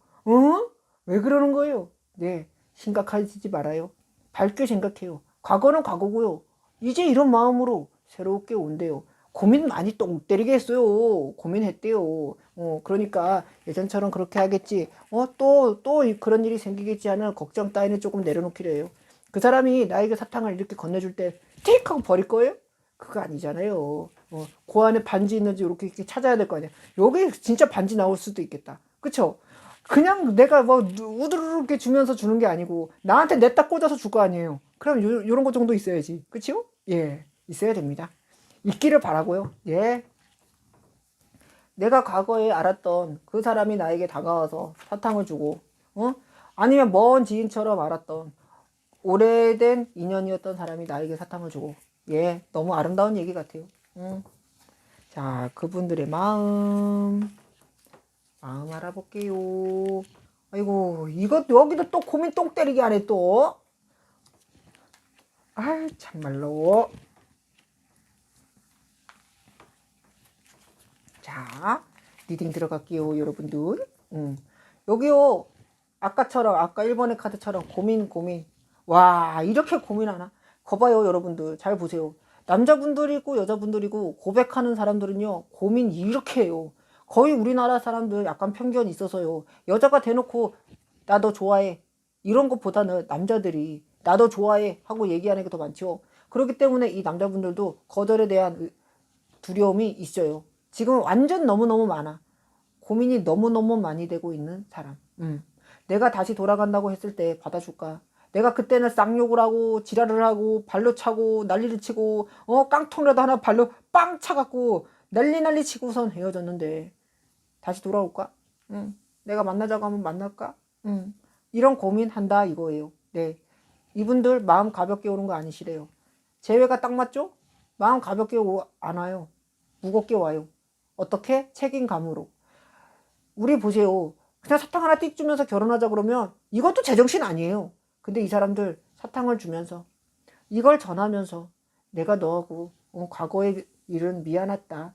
왜 그러는 거예요? 네, 심각하지 말아요. 밝게 생각해요. 과거는 과거고요. 이제 이런 마음으로 새롭게 온대요. 고민 많이 똥 때리게 했어요. 고민했대요. 그러니까 예전처럼 그렇게 하겠지. 또 그런 일이 생기겠지 하는 걱정 따위는 조금 내려놓기로 해요. 그 사람이 나에게 사탕을 이렇게 건네줄 때, 틱! 하고 버릴 거예요? 그거 아니잖아요. 그 안에 반지 있는지 이렇게 찾아야 될 거 아니야. 여기 진짜 반지 나올 수도 있겠다. 그쵸? 그냥 내가 뭐 우두르르게 주면서 주는 게 아니고 나한테 냈다 꽂아서 줄 거 아니에요. 그럼 요런 거 정도 있어야지. 그치요? 예, 있어야 됩니다. 있기를 바라고요. 예. 내가 과거에 알았던 그 사람이 나에게 다가와서 사탕을 주고, 아니면 먼 지인처럼 알았던 오래된 인연이었던 사람이 나에게 사탕을 주고, 예, 너무 아름다운 얘기 같아요. 자, 그분들의 마음 알아볼게요. 아이고, 이것 여기도 또 고민 똥 때리게 하네 또. 아, 참말로. 자, 리딩 들어갈게요, 여러분들. 여기요, 아까처럼, 아까 1번의 카드처럼 고민. 와, 이렇게 고민하나? 거봐요, 여러분들. 잘 보세요. 남자분들이고 여자분들이고 고백하는 사람들은요, 고민 이렇게 해요. 거의 우리나라 사람들 약간 편견이 있어서요. 여자가 대놓고, 나 너 좋아해. 이런 것보다는 남자들이, 나 너 좋아해. 하고 얘기하는 게 더 많죠. 그렇기 때문에 이 남자분들도 거절에 대한 두려움이 있어요. 지금 완전 너무너무 많아. 고민이 너무너무 많이 되고 있는 사람. 내가 다시 돌아간다고 했을 때 받아줄까? 내가 그때는 쌍욕을 하고 지랄을 하고 발로 차고 난리를 치고 깡통이라도 하나 발로 빵 차갖고 난리 치고선 헤어졌는데 다시 돌아올까? 내가 만나자고 하면 만날까? 이런 고민한다 이거예요. 네, 이분들 마음 가볍게 오는 거 아니시래요. 재회가 딱 맞죠? 마음 가볍게 안 와요. 무겁게 와요. 어떻게? 책임감으로. 우리 보세요. 그냥 사탕 하나 띡 주면서 결혼하자 그러면 이것도 제정신 아니에요. 근데 이 사람들 사탕을 주면서 이걸 전하면서 내가 너하고 과거의 일은 미안했다.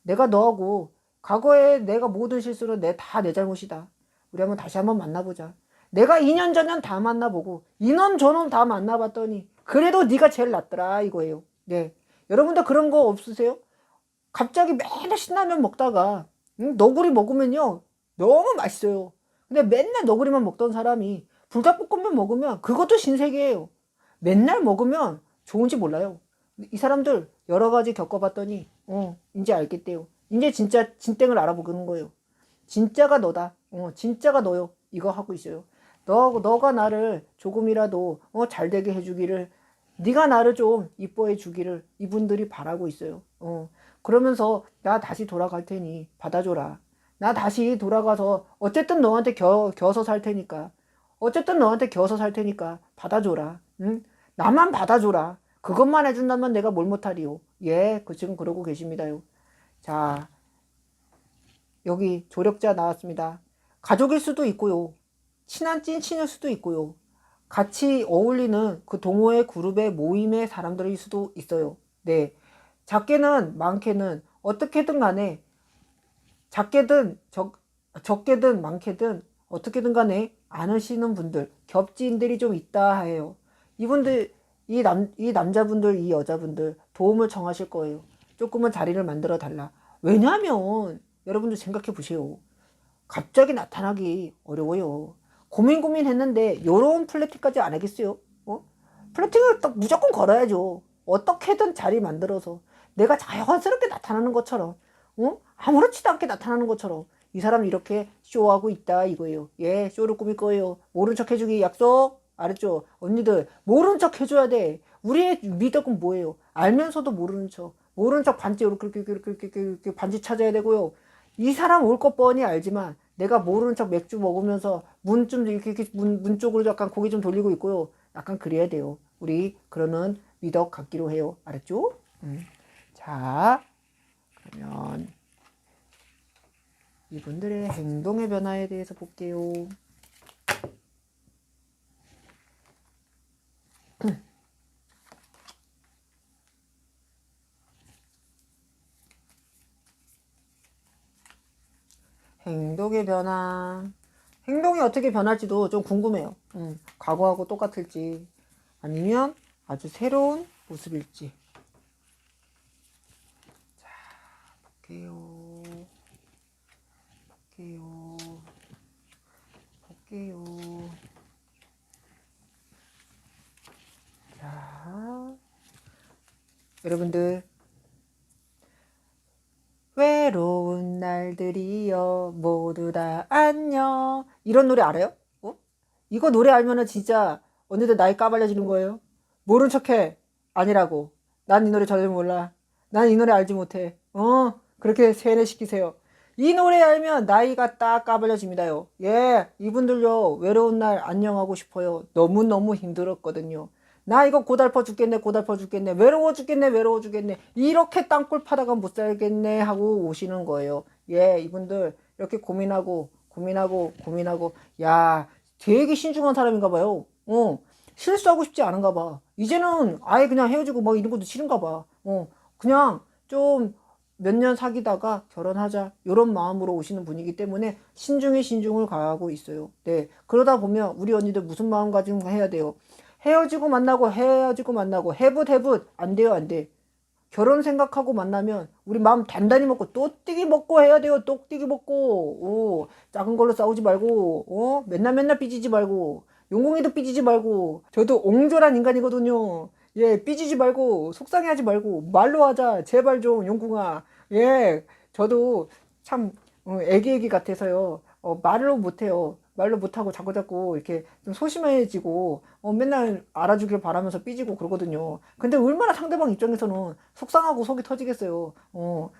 내가 너하고 과거에 내가 모든 실수는 다 내 잘못이다. 우리 한번 다시 한번 만나보자. 내가 2년 전엔 다 만나보고 2년 전은 다 만나봤더니 그래도 네가 제일 낫더라 이거예요. 네, 여러분들 그런 거 없으세요? 갑자기 맨날 신라면 먹다가 너구리 먹으면요 너무 맛있어요. 근데 맨날 너구리만 먹던 사람이 불닭볶음면 먹으면 그것도 신세계예요. 맨날 먹으면 좋은지 몰라요. 이 사람들 여러 가지 겪어봤더니 이제 알겠대요. 이제 진짜 진땡을 알아보는 거예요. 진짜가 너다. 진짜가 너요. 이거 하고 있어요. 너가 나를 조금이라도 잘 되게 해주기를, 네가 나를 좀 이뻐해 주기를 이분들이 바라고 있어요. 그러면서 나 다시 돌아갈 테니 받아줘라. 나 다시 돌아가서 어쨌든 너한테 겨서 살 테니까, 어쨌든 너한테 겨서 살 테니까 받아줘라. 응? 나만 받아줘라. 그것만 해준다면 내가 뭘 못하리요. 예, 지금 그러고 계십니다요. 자, 여기 조력자 나왔습니다. 가족일 수도 있고요. 친한 찐친일 수도 있고요. 같이 어울리는 그 동호회 그룹의 모임의 사람들일 수도 있어요. 네. 작게는 많게는 어떻게든 간에 작게든 적게든 많게든 어떻게든 간에 아시는 분들, 겹지인들이 좀 있다 해요. 이분들, 이 남자분들, 이 여자분들 도움을 청하실 거예요. 조금은 자리를 만들어 달라. 왜냐하면 여러분들 생각해 보세요. 갑자기 나타나기 어려워요. 고민했는데 요런 플래팅까지 안 하겠어요? 플래팅을 딱 무조건 걸어야죠. 어떻게든 자리 만들어서 내가 자연스럽게 나타나는 것처럼, 아무렇지도 않게 나타나는 것처럼 이 사람 이렇게 쇼하고 있다 이거예요. 예, 쇼를 꾸밀 거예요. 모른 척 해주기 약속. 알았죠? 언니들 모른 척 해줘야 돼. 우리의 미덕은 뭐예요? 알면서도 모르는 척. 모른 척 반지 이렇게 반지 찾아야 되고요. 이 사람 올 것 뻔히 알지만 내가 모르는 척 맥주 먹으면서 문 좀 이렇게 문 쪽으로 약간 고개 좀 돌리고 있고요. 약간 그래야 돼요. 우리 그러는 미덕 갖기로 해요. 알았죠? 자, 그러면 이분들의 행동의 변화에 대해서 볼게요. 행동의 변화. 행동이 어떻게 변할지도 좀 궁금해요. 과거하고 똑같을지 아니면 아주 새로운 모습일지. 자, 볼게요. 자, 여러분들 외로운 날들이여 모두 다 안녕. 이런 노래 알아요? 어? 이거 노래 알면은 진짜 언니들 나이 까발려지는 거예요. 모른 척해. 아니라고. 난 이 노래 전혀 몰라. 난 이 노래 알지 못해. 그렇게 세뇌시키세요. 이 노래 알면 나이가 딱 까발려집니다요. 예, 이분들요, 외로운 날 안녕하고 싶어요. 너무너무 힘들었거든요. 나 이거 고달퍼 죽겠네, 고달퍼 죽겠네, 외로워 죽겠네, 외로워 죽겠네, 이렇게 땅굴 파다가 못 살겠네 하고 오시는 거예요. 예, 이분들 이렇게 고민하고 고민하고 고민하고, 야, 되게 신중한 사람인가 봐요. 실수하고 싶지 않은가 봐. 이제는 아예 그냥 헤어지고 뭐 이런 것도 싫은가 봐. 그냥 좀 몇 년 사귀다가 결혼하자 이런 마음으로 오시는 분이기 때문에 신중에 신중을 가하고 있어요. 네, 그러다 보면 우리 언니들 무슨 마음가짐 해야 돼요? 헤어지고 만나고 헤어지고 만나고 해붓 안 돼요, 안 돼. 결혼 생각하고 만나면 우리 마음 단단히 먹고 또띠기 먹고 해야 돼요. 똑띠기 먹고. 작은 걸로 싸우지 말고, 맨날 삐지지 말고, 용공이도 삐지지 말고. 저도 옹졸한 인간이거든요. 예, 삐지지 말고, 속상해하지 말고, 말로 하자. 제발 좀, 용궁아. 예, 저도 참, 애기 같아서요. 말로 못해요. 말로 못하고 자꾸자꾸 이렇게 좀 소심해지고, 맨날 알아주길 바라면서 삐지고 그러거든요. 근데 얼마나 상대방 입장에서는 속상하고 속이 터지겠어요.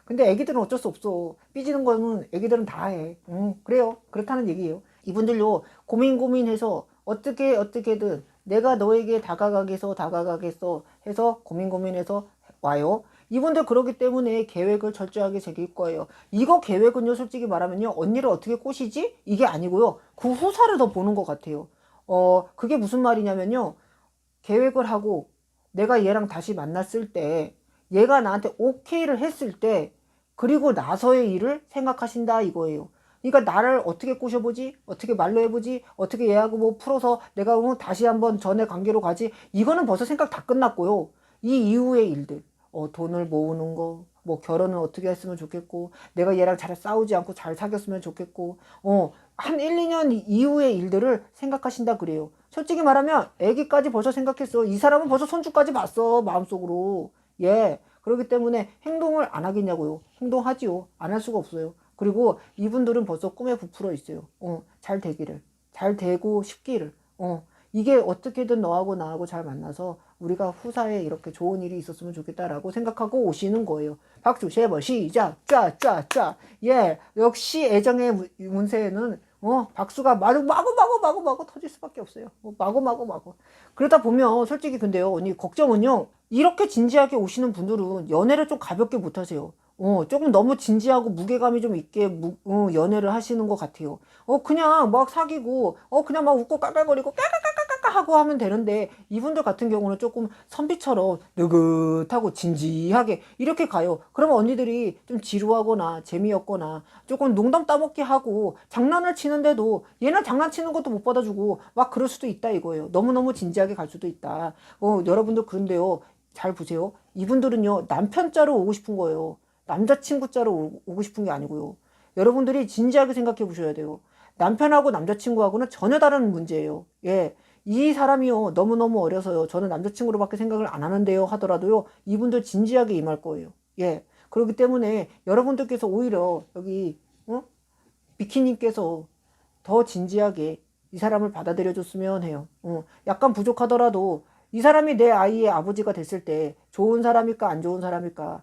근데 애기들은 어쩔 수 없어. 삐지는 거는 애기들은 다 해. 그래요. 그렇다는 얘기예요. 이분들요, 고민해서 어떻게든 내가 너에게 다가가겠어 해서 고민해서 와요. 이분들 그러기 때문에 계획을 철저하게 새길 거예요. 이거 계획은요, 솔직히 말하면요, 언니를 어떻게 꼬시지? 이게 아니고요, 그 후사를 더 보는 것 같아요. 그게 무슨 말이냐면요, 계획을 하고 내가 얘랑 다시 만났을 때, 얘가 나한테 오케이를 했을 때, 그리고 나서의 일을 생각하신다 이거예요. 그러니까 나를 어떻게 꼬셔보지? 어떻게 말로 해보지? 어떻게 얘하고 뭐 풀어서 내가 다시 한번 전에 관계로 가지? 이거는 벌써 생각 다 끝났고요. 이 이후의 일들, 돈을 모으는 거, 뭐 결혼은 어떻게 했으면 좋겠고, 내가 얘랑 잘 싸우지 않고 잘 사귀었으면 좋겠고, 한 1, 2년 이후의 일들을 생각하신다 그래요. 솔직히 말하면 애기까지 벌써 생각했어. 이 사람은 벌써 손주까지 봤어, 마음속으로. 예. 그렇기 때문에 행동을 안 하겠냐고요. 행동하지요. 안 할 수가 없어요. 그리고 이분들은 벌써 꿈에 부풀어 있어요. 잘 되기를. 잘 되고 싶기를. 이게 어떻게든 너하고 나하고 잘 만나서 우리가 후사에 이렇게 좋은 일이 있었으면 좋겠다라고 생각하고 오시는 거예요. 박수 세 번 시작. 쫙. 예, 역시 애정의 운세에는 박수가 마구 터질 수밖에 없어요. 마구. 그러다 보면 솔직히 근데요, 언니 걱정은요, 이렇게 진지하게 오시는 분들은 연애를 좀 가볍게 못 하세요. 조금 너무 진지하고 무게감이 좀 있게 연애를 하시는 것 같아요. 그냥 막 사귀고, 그냥 막 웃고 깔깔거리고 까까까까까 하고 하면 되는데, 이분들 같은 경우는 조금 선비처럼 느긋하고 진지하게 이렇게 가요. 그러면 언니들이 좀 지루하거나 재미없거나 조금 농담 따먹기 하고 장난을 치는데도 얘는 장난치는 것도 못 받아주고 막 그럴 수도 있다 이거예요. 너무너무 진지하게 갈 수도 있다. 여러분들 그런데요, 잘 보세요. 이분들은요, 남편 자로 오고 싶은 거예요. 남자친구 자로 오고 싶은 게 아니고요. 여러분들이 진지하게 생각해 보셔야 돼요. 남편하고 남자친구하고는 전혀 다른 문제예요. 예. 이 사람이요, 너무너무 어려서요, 저는 남자친구로밖에 생각을 안 하는데요 하더라도요, 이분들 진지하게 임할 거예요. 예. 그렇기 때문에 여러분들께서 오히려 여기 비키님께서 더 진지하게 이 사람을 받아들여 줬으면 해요. 약간 부족하더라도 이 사람이 내 아이의 아버지가 됐을 때 좋은 사람일까 안 좋은 사람일까,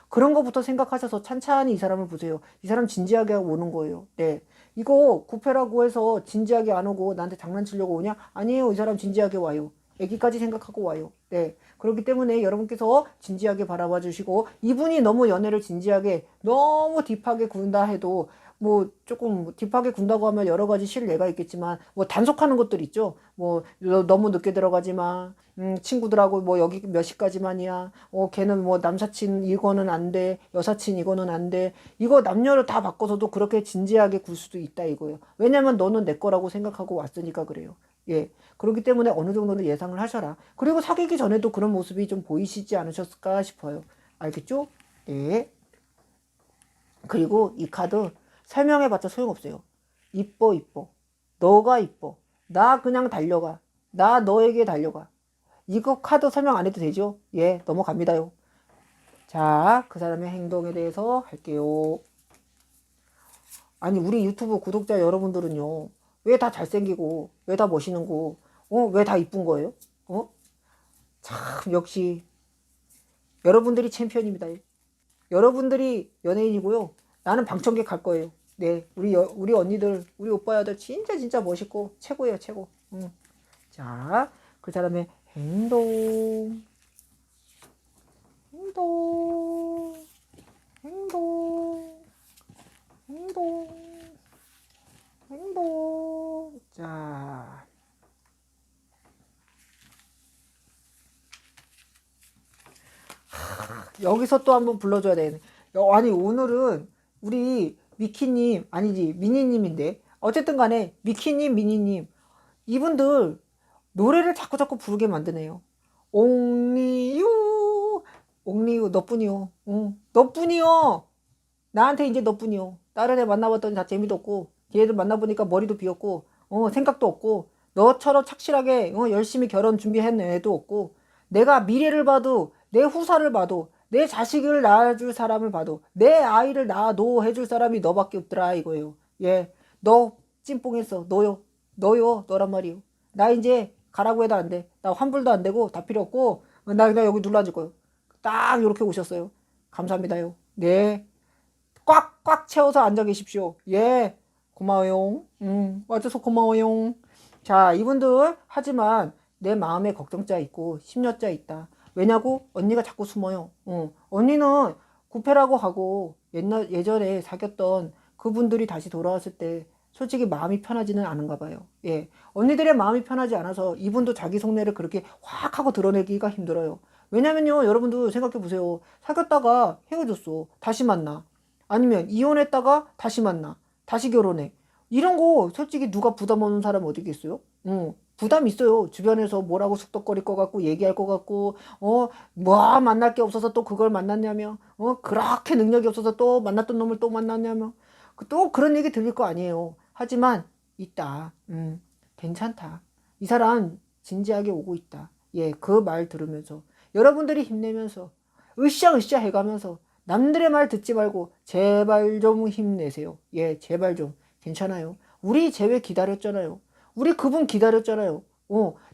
그런 거부터 생각하셔서 찬찬히 이 사람을 보세요. 이 사람 진지하게 하고 오는 거예요. 네. 이거 구패라고 해서 진지하게 안 오고 나한테 장난치려고 오냐? 아니에요. 이 사람 진지하게 와요. 애기까지 생각하고 와요. 네. 그렇기 때문에 여러분께서 진지하게 바라봐 주시고, 이분이 너무 연애를 진지하게 너무 딥하게 군다 해도, 뭐 조금 딥하게 군다고 하면 여러 가지 실례가 있겠지만, 뭐 단속하는 것들 있죠. 뭐 너무 늦게 들어가지 마. 친구들하고 뭐 여기 몇 시까지만이야. 걔는 뭐 남사친 이거는 안 돼. 여사친 이거는 안 돼. 이거 남녀를 다 바꿔서도 그렇게 진지하게 굴 수도 있다 이거예요. 왜냐면 너는 내 거라고 생각하고 왔으니까 그래요. 예. 그렇기 때문에 어느 정도는 예상을 하셔라. 그리고 사귀기 전에도 그런 모습이 좀 보이시지 않으셨을까 싶어요. 알겠죠? 네. 그리고 이 카드 설명해봤자 소용없어요. 이뻐. 너가 이뻐. 나 그냥 달려가. 나 너에게 달려가. 이거 카드 설명 안 해도 되죠? 예, 넘어갑니다요. 자. 자, 그 사람의 행동에 대해서 할게요. 아니, 우리 유튜브 구독자 여러분들은요, 왜 다 잘생기고, 왜 다 멋있는 거, 왜 다 이쁜 거예요? 참, 역시, 여러분들이 챔피언입니다. 여러분들이 연예인이고요. 나는 방청객 갈 거예요. 네, 우리 언니들, 우리 오빠야들 진짜 멋있고, 최고예요, 최고. 자, 그 사람의 행동, 행동, 행동, 행동, 행동. 자, 여기서 또 한번 불러줘야 되네. 아니, 오늘은 우리 미키님, 아니지, 미니님인데. 어쨌든 간에, 미키님, 미니님. 이분들 노래를 자꾸 부르게 만드네요. 옹리유, 옹리유, 너뿐이요. 응, 너뿐이요. 나한테 이제 너뿐이요. 다른 애 만나봤더니 다 재미도 없고, 얘들 만나보니까 머리도 비었고, 생각도 없고, 너처럼 착실하게, 열심히 결혼 준비한 애도 없고, 내가 미래를 봐도, 내 후사를 봐도, 내 자식을 낳아줄 사람을 봐도, 내 아이를 낳아도 해줄 사람이 너밖에 없더라, 이거예요. 예. 너 찐뽕했어. 너요. 너란 말이요. 나 이제 가라고 해도 안 돼. 나 환불도 안 되고, 다 필요 없고, 나 그냥 여기 눌러앉을 거예요. 딱 이렇게 오셨어요. 감사합니다요. 네. 꽉꽉 채워서 앉아 계십시오. 예, 고마워요. 와줘서 고마워요. 자, 이분들 하지만 내 마음에 걱정자 있고 심려자 있다. 왜냐고? 언니가 자꾸 숨어요. 언니는 구패라고 하고 예전에 사귀었던 그분들이 다시 돌아왔을 때 솔직히 마음이 편하지는 않은가 봐요. 예, 언니들의 마음이 편하지 않아서 이분도 자기 속내를 그렇게 확 하고 드러내기가 힘들어요. 왜냐면요, 여러분도 생각해 보세요. 사귀었다가 헤어졌어. 다시 만나. 아니면 이혼했다가 다시 만나. 다시 결혼해. 이런 거 솔직히 누가 부담 없는 사람 어디 있겠어요? 부담 있어요. 주변에서 뭐라고 숙덕거릴 것 같고 얘기할 것 같고 뭐 만날 게 없어서 또 그걸 만났냐며 그렇게 능력이 없어서 또 만났던 놈을 또 만났냐며 또 그런 얘기 들릴 거 아니에요. 하지만 있다. 괜찮다. 이 사람 진지하게 오고 있다. 예, 그 말 들으면서 여러분들이 힘내면서 으쌰으쌰 해가면서 남들의 말 듣지 말고 제발 좀 힘내세요. 예, 제발 좀. 괜찮아요. 우리 제외 기다렸잖아요. 우리 그분 기다렸잖아요.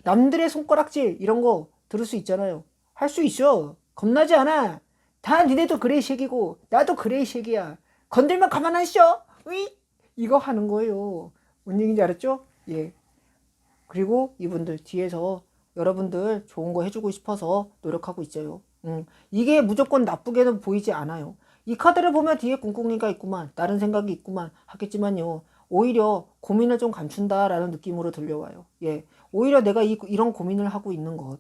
남들의 손가락질 이런 거 들을 수 있잖아요. 할 수 있어. 겁나지 않아. 다 니네도 그레이 쉑이고 나도 그레이 쉑이야. 건들면 가만 안 있어. 으이! 이거 하는 거예요. 뭔 얘기인지 알았죠? 예. 그리고 이분들 뒤에서 여러분들 좋은 거 해주고 싶어서 노력하고 있어요. 이게 무조건 나쁘게는 보이지 않아요. 이 카드를 보면 뒤에 꿍꿍이가 있구만, 다른 생각이 있구만 하겠지만요. 오히려 고민을 좀 감춘다라는 느낌으로 들려와요. 예, 오히려 내가 이런 고민을 하고 있는 것.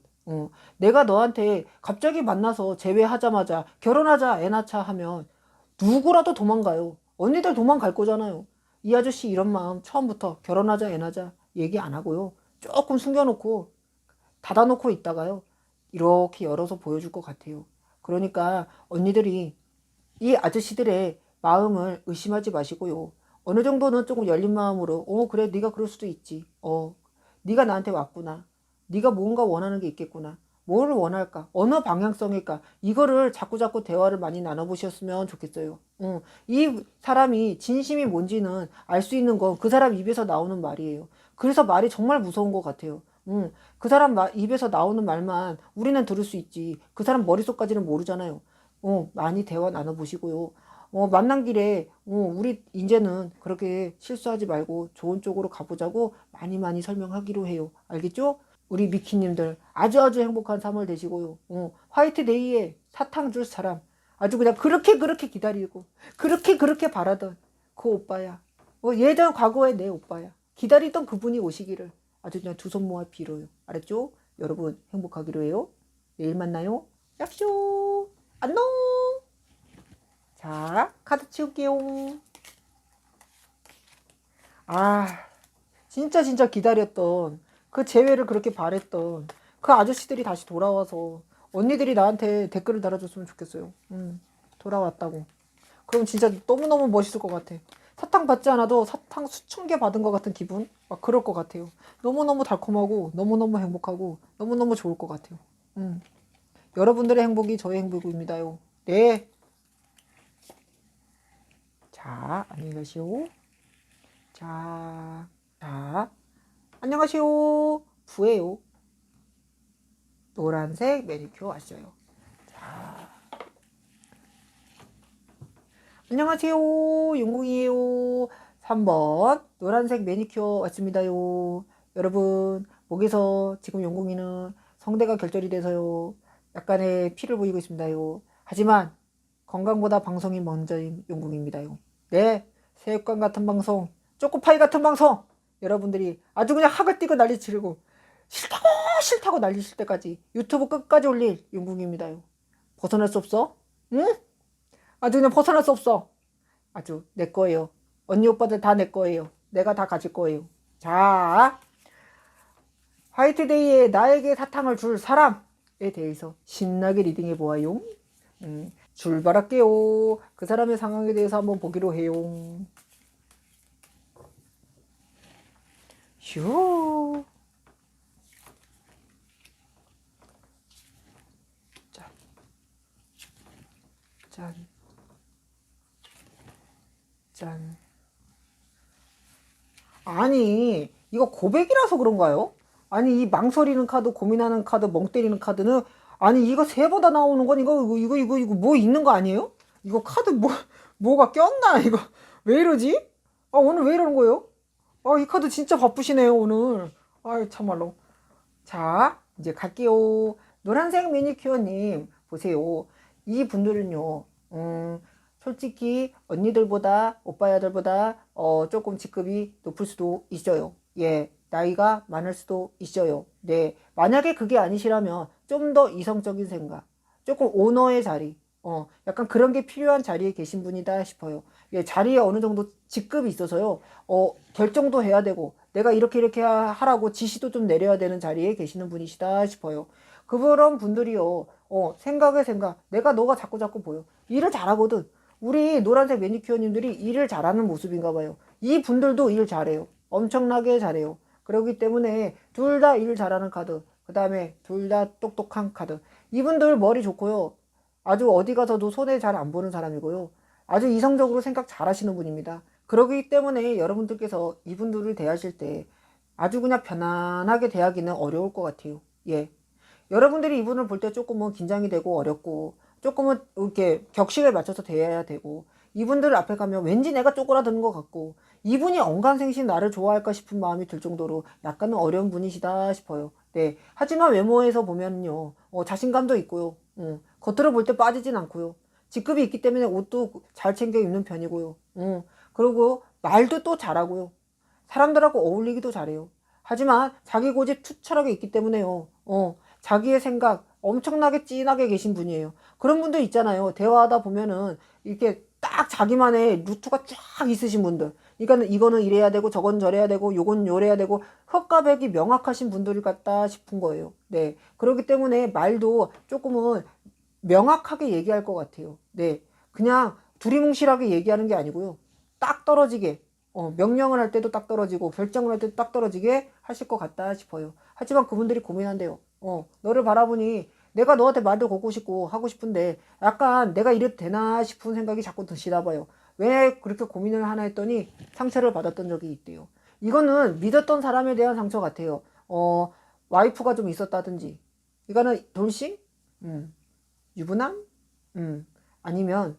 내가 너한테 갑자기 만나서 재회하자마자 결혼하자 애 낳자 하면 누구라도 도망가요. 언니들 도망갈 거잖아요. 이 아저씨 이런 마음 처음부터 결혼하자 애 낳자 얘기 안 하고요. 조금 숨겨놓고 닫아놓고 있다가요. 이렇게 열어서 보여줄 것 같아요. 그러니까 언니들이 이 아저씨들의 마음을 의심하지 마시고요. 어느 정도는 조금 열린 마음으로 그래 네가 그럴 수도 있지. 네가 나한테 왔구나. 네가 뭔가 원하는 게 있겠구나. 뭘 원할까? 어느 방향성일까? 이거를 자꾸 대화를 많이 나눠보셨으면 좋겠어요. 이 사람이 진심이 뭔지는 알 수 있는 건 그 사람 입에서 나오는 말이에요. 그래서 말이 정말 무서운 것 같아요. 그 사람 입에서 나오는 말만 우리는 들을 수 있지. 그 사람 머릿속까지는 모르잖아요. 많이 대화 나눠보시고요. 만난 길에 우리 이제는 그렇게 실수하지 말고 좋은 쪽으로 가보자고 많이 설명하기로 해요. 알겠죠? 우리 미키님들 아주 행복한 3월 되시고요. 화이트데이에 사탕 줄 사람 아주 그냥 그렇게 기다리고 그렇게 바라던 그 오빠야. 예전 과거의 내 오빠야. 기다리던 그분이 오시기를 아주 그냥 두 손 모아 빌어요. 알았죠? 여러분 행복하기로 해요. 내일 만나요. 약속. 안녕. 자, 카드 치울게요. 아, 진짜 기다렸던 그 재회를 그렇게 바랬던 그 아저씨들이 다시 돌아와서 언니들이 나한테 댓글을 달아줬으면 좋겠어요. 돌아왔다고. 그럼 진짜 너무너무 멋있을 것 같아. 사탕 받지 않아도 사탕 수천 개 받은 것 같은 기분? 막 그럴 것 같아요. 너무너무 달콤하고 너무너무 행복하고 너무너무 좋을 것 같아요. 여러분들의 행복이 저의 행복입니다요. 네. 자, 안녕히 가시오. 자, 안녕하세요. 부예요. 노란색 매니큐어 왔어요. 자, 안녕하세요. 용궁이에요. 3번 노란색 매니큐어 왔습니다요. 여러분, 목에서 지금 용궁이는 성대가 결절이 돼서요. 약간의 피를 보이고 있습니다요. 하지만 건강보다 방송이 먼저인 용궁입니다요. 네, 새우깡 같은 방송, 초코파이 같은 방송, 여러분들이 아주 그냥 학을 띄고 난리 치르고 싫다고 싫다고 난리칠 때까지 유튜브 끝까지 올릴 용궁입니다요. 벗어날 수 없어? 응? 아주 그냥 벗어날 수 없어. 아주 내 거예요. 언니 오빠들 다 내 거예요. 내가 다 가질 거예요. 자, 화이트데이에 나에게 사탕을 줄 사람에 대해서 신나게 리딩해 보아요. 출발할게요. 그 사람의 상황에 대해서 한번 보기로 해요. 휴. 짠. 짠. 짠. 아니, 이거 고백이라서 그런가요? 아니, 이 망설이는 카드, 고민하는 카드, 멍 때리는 카드는, 아니, 이거 세 번 다 나오는 건 이거 뭐 있는 거 아니에요? 이거 카드 뭐가 꼈나, 이거. 왜 이러지? 아, 오늘 왜 이러는 거예요? 아, 이 카드 진짜 바쁘시네요, 오늘. 아이, 참말로. 자, 이제 갈게요. 노란색 매니큐어님, 보세요. 이 분들은요, 솔직히 언니들보다, 오빠야들보다, 조금 직급이 높을 수도 있어요. 예, 나이가 많을 수도 있어요. 네, 만약에 그게 아니시라면 좀 더 이성적인 생각, 조금 오너의 자리, 약간 그런 게 필요한 자리에 계신 분이다 싶어요. 예, 자리에 어느 정도 직급이 있어서요, 결정도 해야 되고, 내가 이렇게 하라고 지시도 좀 내려야 되는 자리에 계시는 분이시다 싶어요. 그런 분들이요, 생각에 생각, 너가 자꾸 보여. 일을 잘하거든. 우리 노란색 매니큐어님들이 일을 잘하는 모습인가 봐요. 이 분들도 일 잘해요. 엄청나게 잘해요. 그렇기 때문에 둘 다 일 잘하는 카드, 그 다음에 둘 다 똑똑한 카드. 이분들 머리 좋고요. 아주 어디 가서도 손해 잘 안 보는 사람이고요. 아주 이성적으로 생각 잘 하시는 분입니다. 그러기 때문에 여러분들께서 이분들을 대하실 때 아주 그냥 편안하게 대하기는 어려울 것 같아요. 예. 여러분들이 이분을 볼 때 조금은 긴장이 되고 어렵고 조금은 이렇게 격식에 맞춰서 대해야 되고 이분들 앞에 가면 왠지 내가 쪼그라드는 것 같고 이분이 언감생심 나를 좋아할까 싶은 마음이 들 정도로 약간은 어려운 분이시다 싶어요. 네. 하지만 외모에서 보면요. 자신감도 있고요. 겉으로 볼 때 빠지진 않고요. 직급이 있기 때문에 옷도 잘 챙겨 입는 편이고요. 그리고 말도 또 잘하고요. 사람들하고 어울리기도 잘해요. 하지만 자기 고집 투철하게 있기 때문에요. 자기의 생각 엄청나게 진하게 계신 분이에요. 그런 분들 있잖아요. 대화하다 보면은 이렇게 딱 자기만의 루트가 쫙 있으신 분들. 그러니까 이거는 이래야 되고 저건 저래야 되고 요건 요래야 되고 흑과 백이 명확하신 분들 같다 싶은 거예요. 네. 그렇기 때문에 말도 조금은 명확하게 얘기할 것 같아요. 네. 그냥 두리뭉실하게 얘기하는 게 아니고요. 딱 떨어지게 명령을 할 때도 딱 떨어지고 결정을 할 때도 딱 떨어지게 하실 것 같다 싶어요. 하지만 그분들이 고민한대요. 너를 바라보니 내가 너한테 말도 걸고 싶고 하고 싶은데 약간 내가 이래도 되나 싶은 생각이 자꾸 드시나 봐요. 왜 그렇게 고민을 하나 했더니 상처를 받았던 적이 있대요. 이거는 믿었던 사람에 대한 상처 같아요. 와이프가 좀 있었다든지 이거는 돌싱? 유부남? 아니면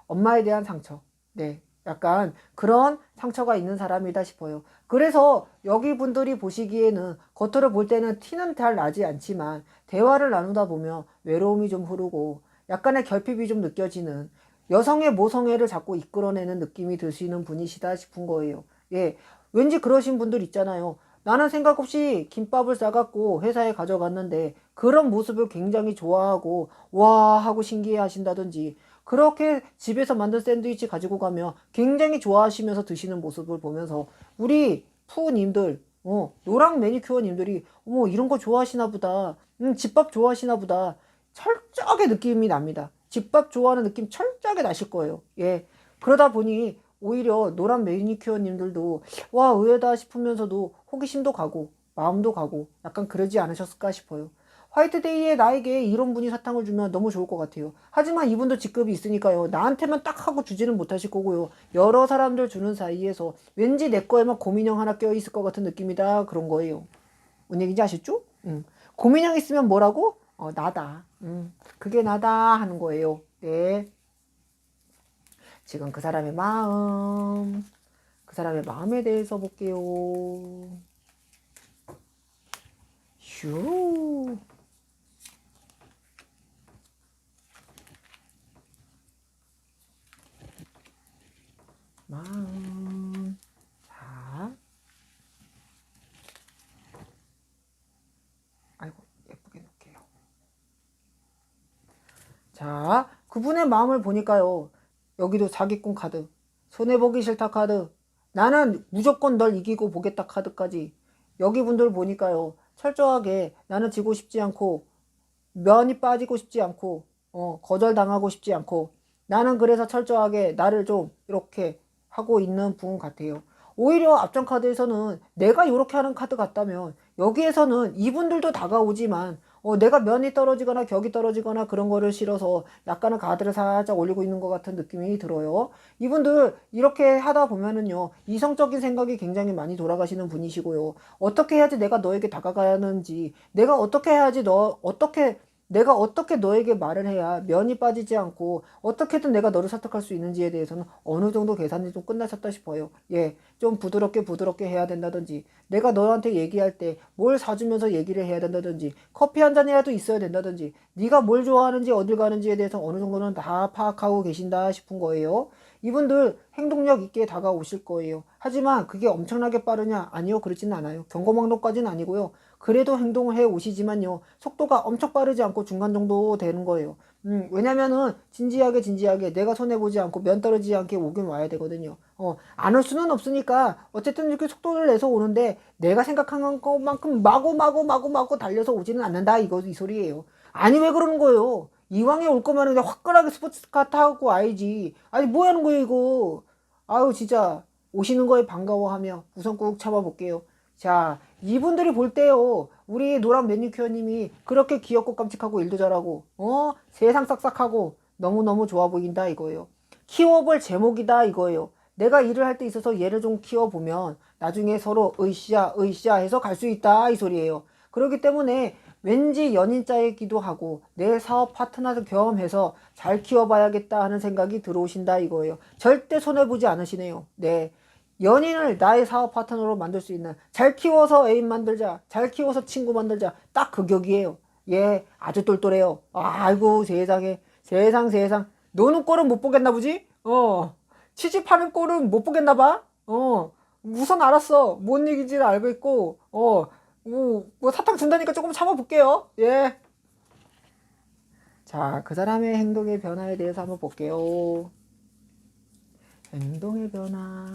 엄마에 대한 상처. 네. 약간 그런 상처가 있는 사람이다 싶어요. 그래서 여기 분들이 보시기에는 겉으로 볼 때는 티는 잘 나지 않지만 대화를 나누다 보면 외로움이 좀 흐르고 약간의 결핍이 좀 느껴지는 여성의 모성애를 자꾸 이끌어내는 느낌이 드시는 분이시다 싶은 거예요. 예. 왠지 그러신 분들 있잖아요. 나는 생각 없이 김밥을 싸갖고 회사에 가져갔는데 그런 모습을 굉장히 좋아하고 와 하고 신기해 하신다든지 그렇게 집에서 만든 샌드위치 가지고 가면 굉장히 좋아하시면서 드시는 모습을 보면서 우리 푸님들, 노랑 매니큐어님들이 어머 이런 거 좋아하시나 보다. 집밥 좋아하시나 보다. 철저하게 느낌이 납니다. 집밥 좋아하는 느낌 철저하게 나실 거예요. 예. 그러다 보니 오히려 노란 매니큐어님들도 와 의외다 싶으면서도 호기심도 가고 마음도 가고 약간 그러지 않으셨을까 싶어요. 화이트데이에 나에게 이런 분이 사탕을 주면 너무 좋을 것 같아요. 하지만 이분도 직급이 있으니까요. 나한테만 딱 하고 주지는 못하실 거고요. 여러 사람들 주는 사이에서 왠지 내 거에만 곰인형 하나 껴있을 것 같은 느낌이다. 그런 거예요. 뭔 얘기인지 아셨죠? 곰인형 있으면 뭐라고? 나다. 그게 나다 하는 거예요. 네. 지금 그 사람의 마음, 그 사람의 마음에 대해서 볼게요. 슈. 마음. 자. 아이고, 예쁘게 놓을게요. 자, 그분의 마음을 보니까요. 여기도 사기꾼 카드, 손해보기 싫다 카드, 나는 무조건 널 이기고 보겠다 카드까지. 여기 분들 보니까요. 철저하게 나는 지고 싶지 않고 면이 빠지고 싶지 않고 거절당하고 싶지 않고 나는 그래서 철저하게 나를 좀 이렇게 하고 있는 분 같아요. 오히려 앞전 카드에서는 내가 이렇게 하는 카드 같다면 여기에서는 이분들도 다가오지만 내가 면이 떨어지거나 격이 떨어지거나 그런 거를 싫어서 약간은 가드를 살짝 올리고 있는 것 같은 느낌이 들어요. 이분들 이렇게 하다 보면은요, 이성적인 생각이 굉장히 많이 돌아가시는 분이시고요. 어떻게 해야지 내가 너에게 다가가는지, 내가 어떻게 너에게 말을 해야 면이 빠지지 않고 어떻게든 내가 너를 설득할 수 있는지에 대해서는 어느 정도 계산이 좀 끝나셨다 싶어요. 예, 좀 부드럽게 해야 된다든지, 내가 너한테 얘기할 때 뭘 사주면서 얘기를 해야 된다든지, 커피 한 잔이라도 있어야 된다든지, 네가 뭘 좋아하는지 어딜 가는지에 대해서 어느 정도는 다 파악하고 계신다 싶은 거예요. 이분들 행동력 있게 다가오실 거예요. 하지만 그게 엄청나게 빠르냐? 아니요, 그렇지는 않아요. 경고망로까지는 아니고요. 그래도 행동을 해 오시지만요. 속도가 엄청 빠르지 않고 중간 정도 되는 거예요. 왜냐면은 진지하게 내가 손해보지 않고 면 떨어지지 않게 오긴 와야 되거든요. 안 올 수는 없으니까 어쨌든 이렇게 속도를 내서 오는데 내가 생각한 것만큼 마구 달려서 오지는 않는다. 이 소리예요. 아니, 왜 그러는 거예요? 이왕에 올 거면 그냥 화끈하게 스포츠카 타고 와야지. 아니, 뭐 하는 거예요, 이거? 아유, 진짜. 오시는 거에 반가워하며 우선 꾹 참아볼게요. 자, 이분들이 볼 때요, 우리 노랑 매니큐어님이 그렇게 귀엽고 깜찍하고 일도 잘하고, 세상 싹싹하고 너무너무 좋아 보인다 이거예요. 키워볼 제목이다 이거예요. 내가 일을 할 때 있어서 얘를 좀 키워보면 나중에 서로 으쌰 해서 갈 수 있다 이 소리예요. 그렇기 때문에 왠지 연인자이기도 하고 내 사업 파트너를 경험해서 잘 키워봐야겠다 하는 생각이 들어오신다 이거예요. 절대 손해보지 않으시네요. 네. 연인을 나의 사업 파트너로 만들 수 있는, 잘 키워서 애인 만들자, 잘 키워서 친구 만들자, 딱 그 격이에요. 예, 아주 똘똘해요. 아이고, 세상. 노는 꼴은 못 보겠나 보지? 취직하는 꼴은 못 보겠나 봐? 우선 알았어. 뭔 얘기인지를 알고 있고, 뭐 사탕 준다니까 조금 참아볼게요. 예. 자, 그 사람의 행동의 변화에 대해서 한번 볼게요. 행동의 변화.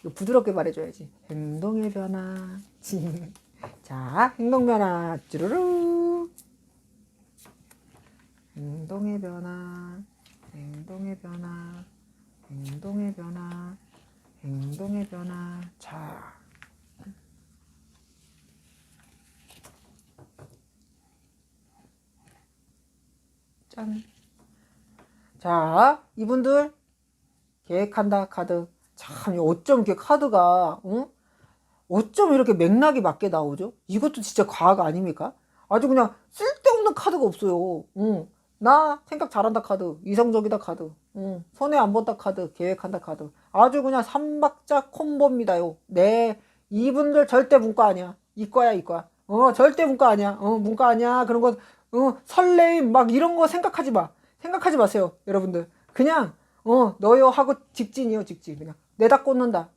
이거 부드럽게 말해줘야지. 행동의 변화. 자, 행동 변화. 쭈루루. 행동의 변화. 행동의 변화. 행동의 변화. 행동의 변화. 자. 짠. 자, 이분들 계획한다 카드. 참, 어쩜 이렇게 카드가, 어쩜 이렇게 맥락이 맞게 나오죠? 이것도 진짜 과학 아닙니까? 아주 그냥 쓸데없는 카드가 없어요. 나 생각 잘한다 카드, 이성적이다 카드, 손해 안 본다 카드, 계획한다 카드. 아주 그냥 삼박자 콤보입니다요. 네, 이분들 절대 문과 아니야. 이과야, 이과. 절대 문과 아니야. 문과 아니야. 그런 거, 설레임 막 이런 거 생각하지 마. 생각하지 마세요, 여러분들. 그냥 너요 하고 직진이요, 직진. 그냥 내다 꽂는다.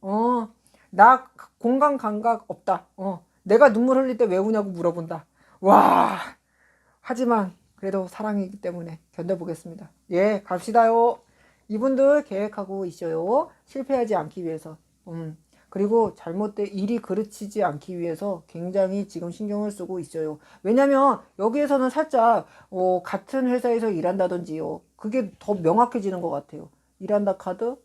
나 공간 감각 없다. 내가 눈물 흘릴 때 왜 우냐고 물어본다. 와. 하지만 그래도 사랑이기 때문에 견뎌보겠습니다. 예, 갑시다요. 이분들 계획하고 있어요. 실패하지 않기 위해서. 그리고 잘못된 일이 그르치지 않기 위해서 굉장히 지금 신경을 쓰고 있어요. 왜냐면 여기에서는 살짝 같은 회사에서 일한다든지요. 그게 더 명확해지는 것 같아요. 일한다 카드,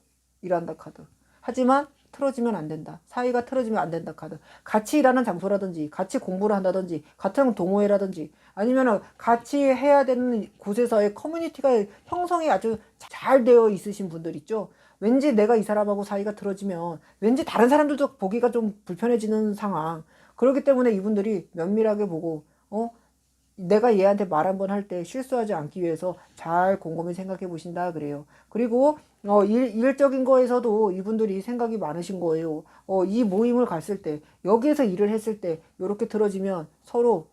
일한다 카드. 하지만 틀어지면 안 된다. 사이가 틀어지면 안 된다 카드. 같이 일하는 장소라든지 같이 공부를 한다든지 같은 동호회라든지 아니면 같이 해야 되는 곳에서의 커뮤니티가 형성이 아주 잘 되어 있으신 분들 있죠. 왠지 내가 이 사람하고 사이가 틀어지면 왠지 다른 사람들도 보기가 좀 불편해지는 상황. 그렇기 때문에 이분들이 면밀하게 보고 내가 얘한테 말 한 번 할 때 실수하지 않기 위해서 잘 곰곰이 생각해 보신다 그래요. 그리고 일적인 거에서도 이분들이 생각이 많으신 거예요. 이 모임을 갔을 때 여기에서 일을 했을 때 이렇게 틀어지면 서로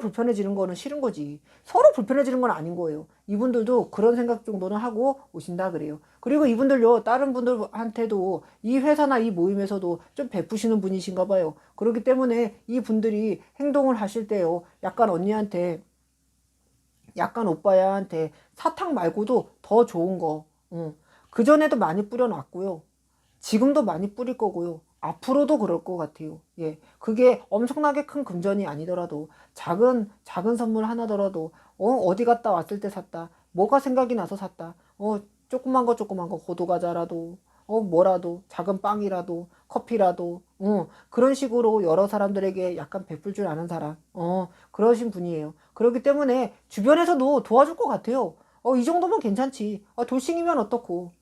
불편해지는 거는 싫은 거지. 서로 불편해지는 건 아닌 거예요. 이분들도 그런 생각 정도는 하고 오신다 그래요. 그리고 이분들요, 다른 분들한테도 이 회사나 이 모임에서도 좀 베푸시는 분이신가 봐요. 그렇기 때문에 이 분들이 행동을 하실 때요, 약간 언니한테, 약간 오빠야한테 사탕 말고도 더 좋은 거, 그전에도 많이 뿌려놨고요. 지금도 많이 뿌릴 거고요. 앞으로도 그럴 것 같아요. 예. 그게 엄청나게 큰 금전이 아니더라도 작은 선물 하나더라도 어디 갔다 왔을 때 샀다. 뭐가 생각이 나서 샀다. 조그만 거 호두 과자라도 뭐라도 작은 빵이라도 커피라도 그런 식으로 여러 사람들에게 약간 베풀 줄 아는 사람 그러신 분이에요. 그렇기 때문에 주변에서도 도와줄 것 같아요. 이 정도면 괜찮지. 돌싱이면 어떻고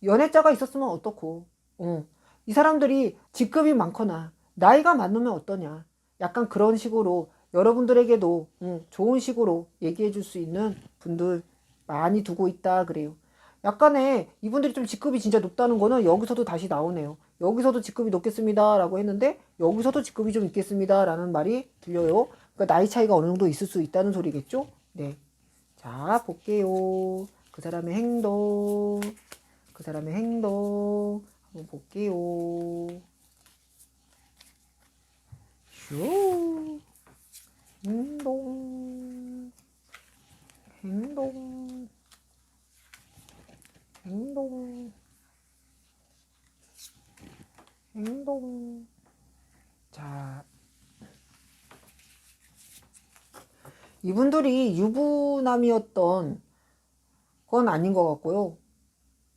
연애자가 있었으면 어떻고, 이 사람들이 직급이 많거나 나이가 많으면 어떠냐. 약간 그런 식으로 여러분들에게도 좋은 식으로 얘기해 줄 수 있는 분들 많이 두고 있다 그래요. 약간의 이분들이 좀 직급이 진짜 높다는 거는 여기서도 다시 나오네요. 여기서도 직급이 높겠습니다 라고 했는데 여기서도 직급이 좀 있겠습니다 라는 말이 들려요. 그러니까 나이 차이가 어느 정도 있을 수 있다는 소리겠죠? 네. 자, 볼게요. 그 사람의 행동. 그 사람의 행동 한번 볼게요. 슈 행동 행동 행동 행동. 자, 이분들이 유부남이었던 건 아닌 것 같고요.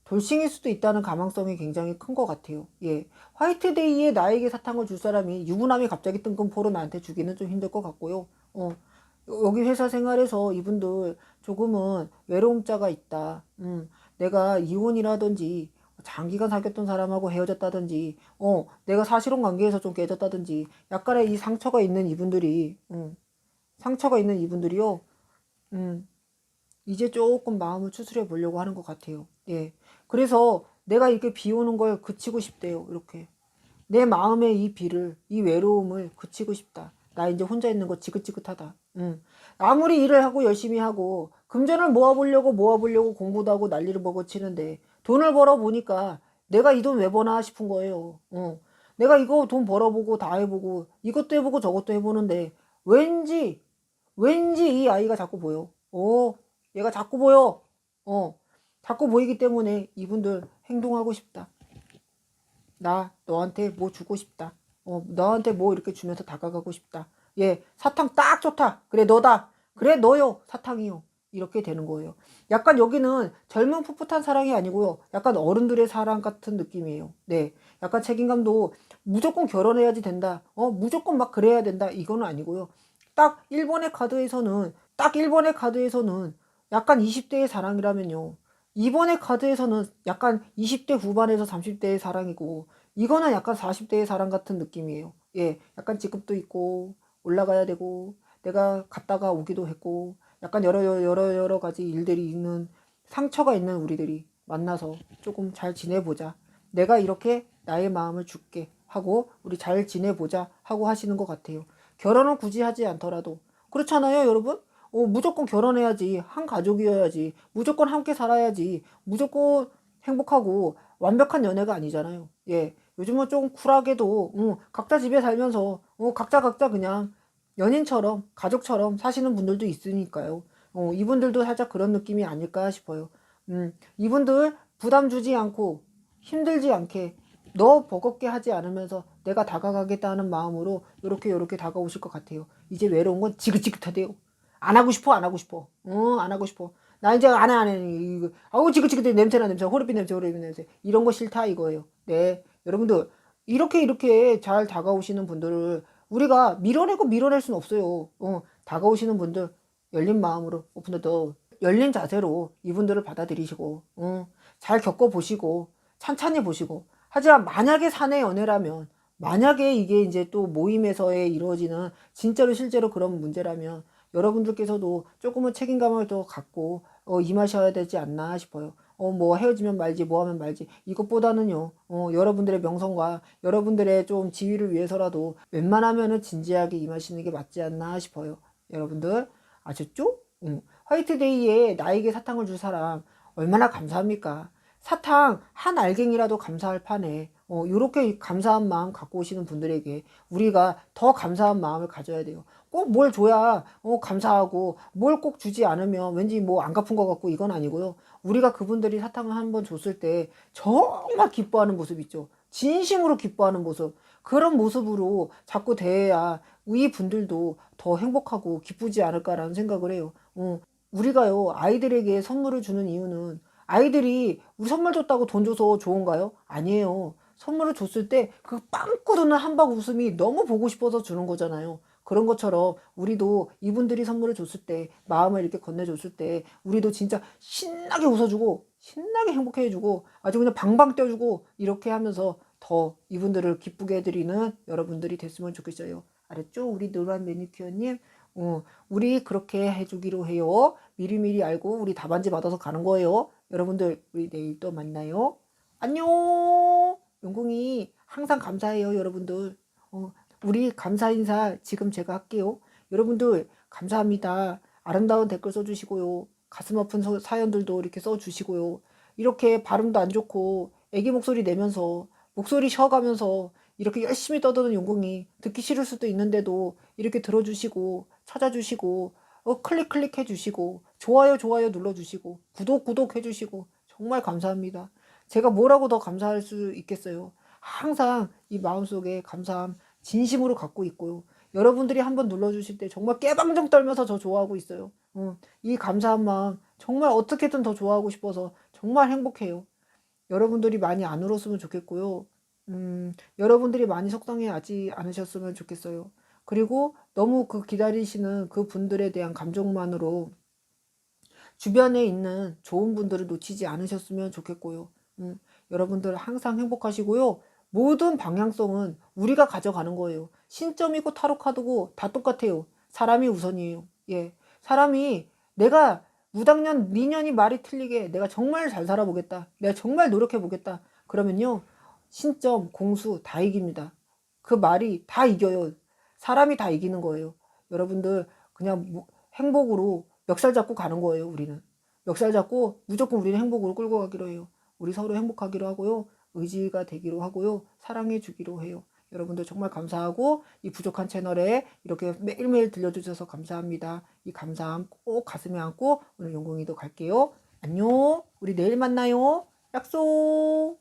돌싱일 수도 있다는 가망성이 굉장히 큰 것 같아요. 예. 화이트데이에 나에게 사탕을 줄 사람이 유부남이 갑자기 뜬금포로 나한테 주기는 좀 힘들 것 같고요. 여기 회사 생활에서 이분들 조금은 외로움자가 있다. 내가 이혼이라든지 장기간 사귀었던 사람하고 헤어졌다든지, 내가 사실혼 관계에서 좀 깨졌다든지, 약간의 이 상처가 있는 이분들이요, 이제 조금 마음을 추스려 보려고 하는 것 같아요. 예. 그래서 내가 이렇게 비 오는 걸 그치고 싶대요. 이렇게. 내 마음의 이 비를, 이 외로움을 그치고 싶다. 나 이제 혼자 있는 거 지긋지긋하다. 아무리 일을 하고 열심히 하고 금전을 모아보려고 공부도 하고 난리를 먹어치는데 돈을 벌어보니까 내가 이 돈 왜 버나 싶은 거예요. 내가 이거 돈 벌어보고 다 해보고 이것도 해보고 저것도 해보는데 왠지 이 아이가 자꾸 보여. 얘가 자꾸 보여. 자꾸 보이기 때문에 이분들 행동하고 싶다. 나 너한테 뭐 주고 싶다. 너한테 뭐 이렇게 주면서 다가가고 싶다. 예, 사탕 딱 좋다. 그래, 너다. 그래, 너요. 사탕이요. 이렇게 되는 거예요. 약간 여기는 젊은 풋풋한 사랑이 아니고요. 약간 어른들의 사랑 같은 느낌이에요. 네. 약간 책임감도 무조건 결혼해야지 된다. 무조건 막 그래야 된다. 이거는 아니고요. 딱 1번의 카드에서는 약간 20대의 사랑이라면요. 2번의 카드에서는 약간 20대 후반에서 30대의 사랑이고, 이거는 약간 40대의 사랑 같은 느낌이에요. 예, 약간 직급도 있고, 올라가야 되고, 내가 갔다가 오기도 했고, 약간 여러 가지 일들이 있는, 상처가 있는 우리들이 만나서 조금 잘 지내보자. 내가 이렇게 나의 마음을 줄게 하고, 우리 잘 지내보자 하고 하시는 것 같아요. 결혼은 굳이 하지 않더라도. 그렇잖아요, 여러분? 무조건 결혼해야지. 한 가족이어야지. 무조건 함께 살아야지. 무조건 행복하고 완벽한 연애가 아니잖아요. 예. 요즘은 좀 쿨하게도, 각자 집에 살면서, 각자 그냥 연인처럼, 가족처럼 사시는 분들도 있으니까요. 이분들도 살짝 그런 느낌이 아닐까 싶어요. 이분들 부담 주지 않고 힘들지 않게 너 버겁게 하지 않으면서 내가 다가가겠다는 마음으로 요렇게 다가오실 것 같아요. 이제 외로운 건 지긋지긋하대요. 안 하고 싶어, 안 하고 싶어. 안 하고 싶어. 나 이제 안 해. 이거, 아우, 지긋지긋해. 냄새. 호르비 냄새. 이런 거 싫다, 이거예요. 네, 여러분들 이렇게 잘 다가오시는 분들을 우리가 밀어내고 밀어낼 수는 없어요. 다가오시는 분들 열린 마음으로 오픈 더 열린 자세로 이분들을 받아들이시고 잘 겪어보시고 찬찬히 보시고. 하지만 만약에 사내 연애라면, 만약에 이게 이제 또 모임에서의 이루어지는 진짜로 실제로 그런 문제라면 여러분들께서도 조금은 책임감을 더 갖고 임하셔야 되지 않나 싶어요. 뭐 헤어지면 말지 뭐 하면 말지 이것보다는요, 여러분들의 명성과 여러분들의 좀 지위를 위해서라도 웬만하면은 진지하게 임하시는 게 맞지 않나 싶어요. 여러분들 아셨죠? 화이트데이에 나에게 사탕을 줄 사람 얼마나 감사합니까? 사탕 한 알갱이라도 감사할 판에 이렇게 감사한 마음 갖고 오시는 분들에게 우리가 더 감사한 마음을 가져야 돼요. 꼭 뭘 줘야 감사하고, 뭘 꼭 주지 않으면 왠지 뭐 안 갚은 것 같고, 이건 아니고요. 우리가 그분들이 사탕을 한번 줬을 때 정말 기뻐하는 모습 있죠. 진심으로 기뻐하는 모습. 그런 모습으로 자꾸 대해야 이 분들도 더 행복하고 기쁘지 않을까라는 생각을 해요. 우리가요, 아이들에게 선물을 주는 이유는 아이들이 우리 선물 줬다고 돈 줘서 좋은가요? 아니에요. 선물을 줬을 때 그 빵꾸르는 한박 웃음이 너무 보고 싶어서 주는 거잖아요. 그런 것처럼 우리도 이분들이 선물을 줬을 때, 마음을 이렇게 건네줬을 때 우리도 진짜 신나게 웃어주고 신나게 행복해 해주고 아주 그냥 방방 뛰어주고 이렇게 하면서 더 이분들을 기쁘게 해드리는 여러분들이 됐으면 좋겠어요. 알았죠? 우리 노란 매니큐어님. 우리 그렇게 해주기로 해요. 미리미리 알고 우리 답안지 받아서 가는 거예요. 여러분들 우리 내일 또 만나요. 안녕. 용궁이 항상 감사해요. 여러분들 우리 감사 인사 지금 제가 할게요. 여러분들 감사합니다. 아름다운 댓글 써주시고요. 가슴 아픈 사연들도 이렇게 써주시고요. 이렇게 발음도 안 좋고 애기 목소리 내면서 목소리 쉬어가면서 이렇게 열심히 떠드는 용궁이 듣기 싫을 수도 있는데도 이렇게 들어주시고 찾아주시고 클릭 해주시고 좋아요 눌러주시고 구독 해주시고 정말 감사합니다. 제가 뭐라고 더 감사할 수 있겠어요. 항상 이 마음속에 감사함 진심으로 갖고 있고요. 여러분들이 한번 눌러주실 때 정말 깨방정 떨면서 저 좋아하고 있어요. 이 감사한 마음 정말 어떻게든 더 좋아하고 싶어서 정말 행복해요. 여러분들이 많이 안 울었으면 좋겠고요. 여러분들이 많이 속상해하지 않으셨으면 좋겠어요. 그리고 너무 그 기다리시는 그 분들에 대한 감정만으로 주변에 있는 좋은 분들을 놓치지 않으셨으면 좋겠고요. 여러분들 항상 행복하시고요. 모든 방향성은 우리가 가져가는 거예요. 신점이고 타로 카드고 다 똑같아요. 사람이 우선이에요. 예, 사람이 내가 무당년 미년이 말이 틀리게 내가 정말 잘 살아보겠다. 내가 정말 노력해보겠다. 그러면요, 신점, 공수 다 이깁니다. 그 말이 다 이겨요. 사람이 다 이기는 거예요. 여러분들 그냥 행복으로 멱살 잡고 가는 거예요. 우리는 멱살 잡고 무조건 우리는 행복으로 끌고 가기로 해요. 우리 서로 행복하기로 하고요. 의지가 되기로 하고요. 사랑해 주기로 해요. 여러분들 정말 감사하고 이 부족한 채널에 이렇게 매일매일 들려주셔서 감사합니다. 이 감사함 꼭 가슴에 안고 오늘 용궁이도 갈게요. 안녕. 우리 내일 만나요. 약속.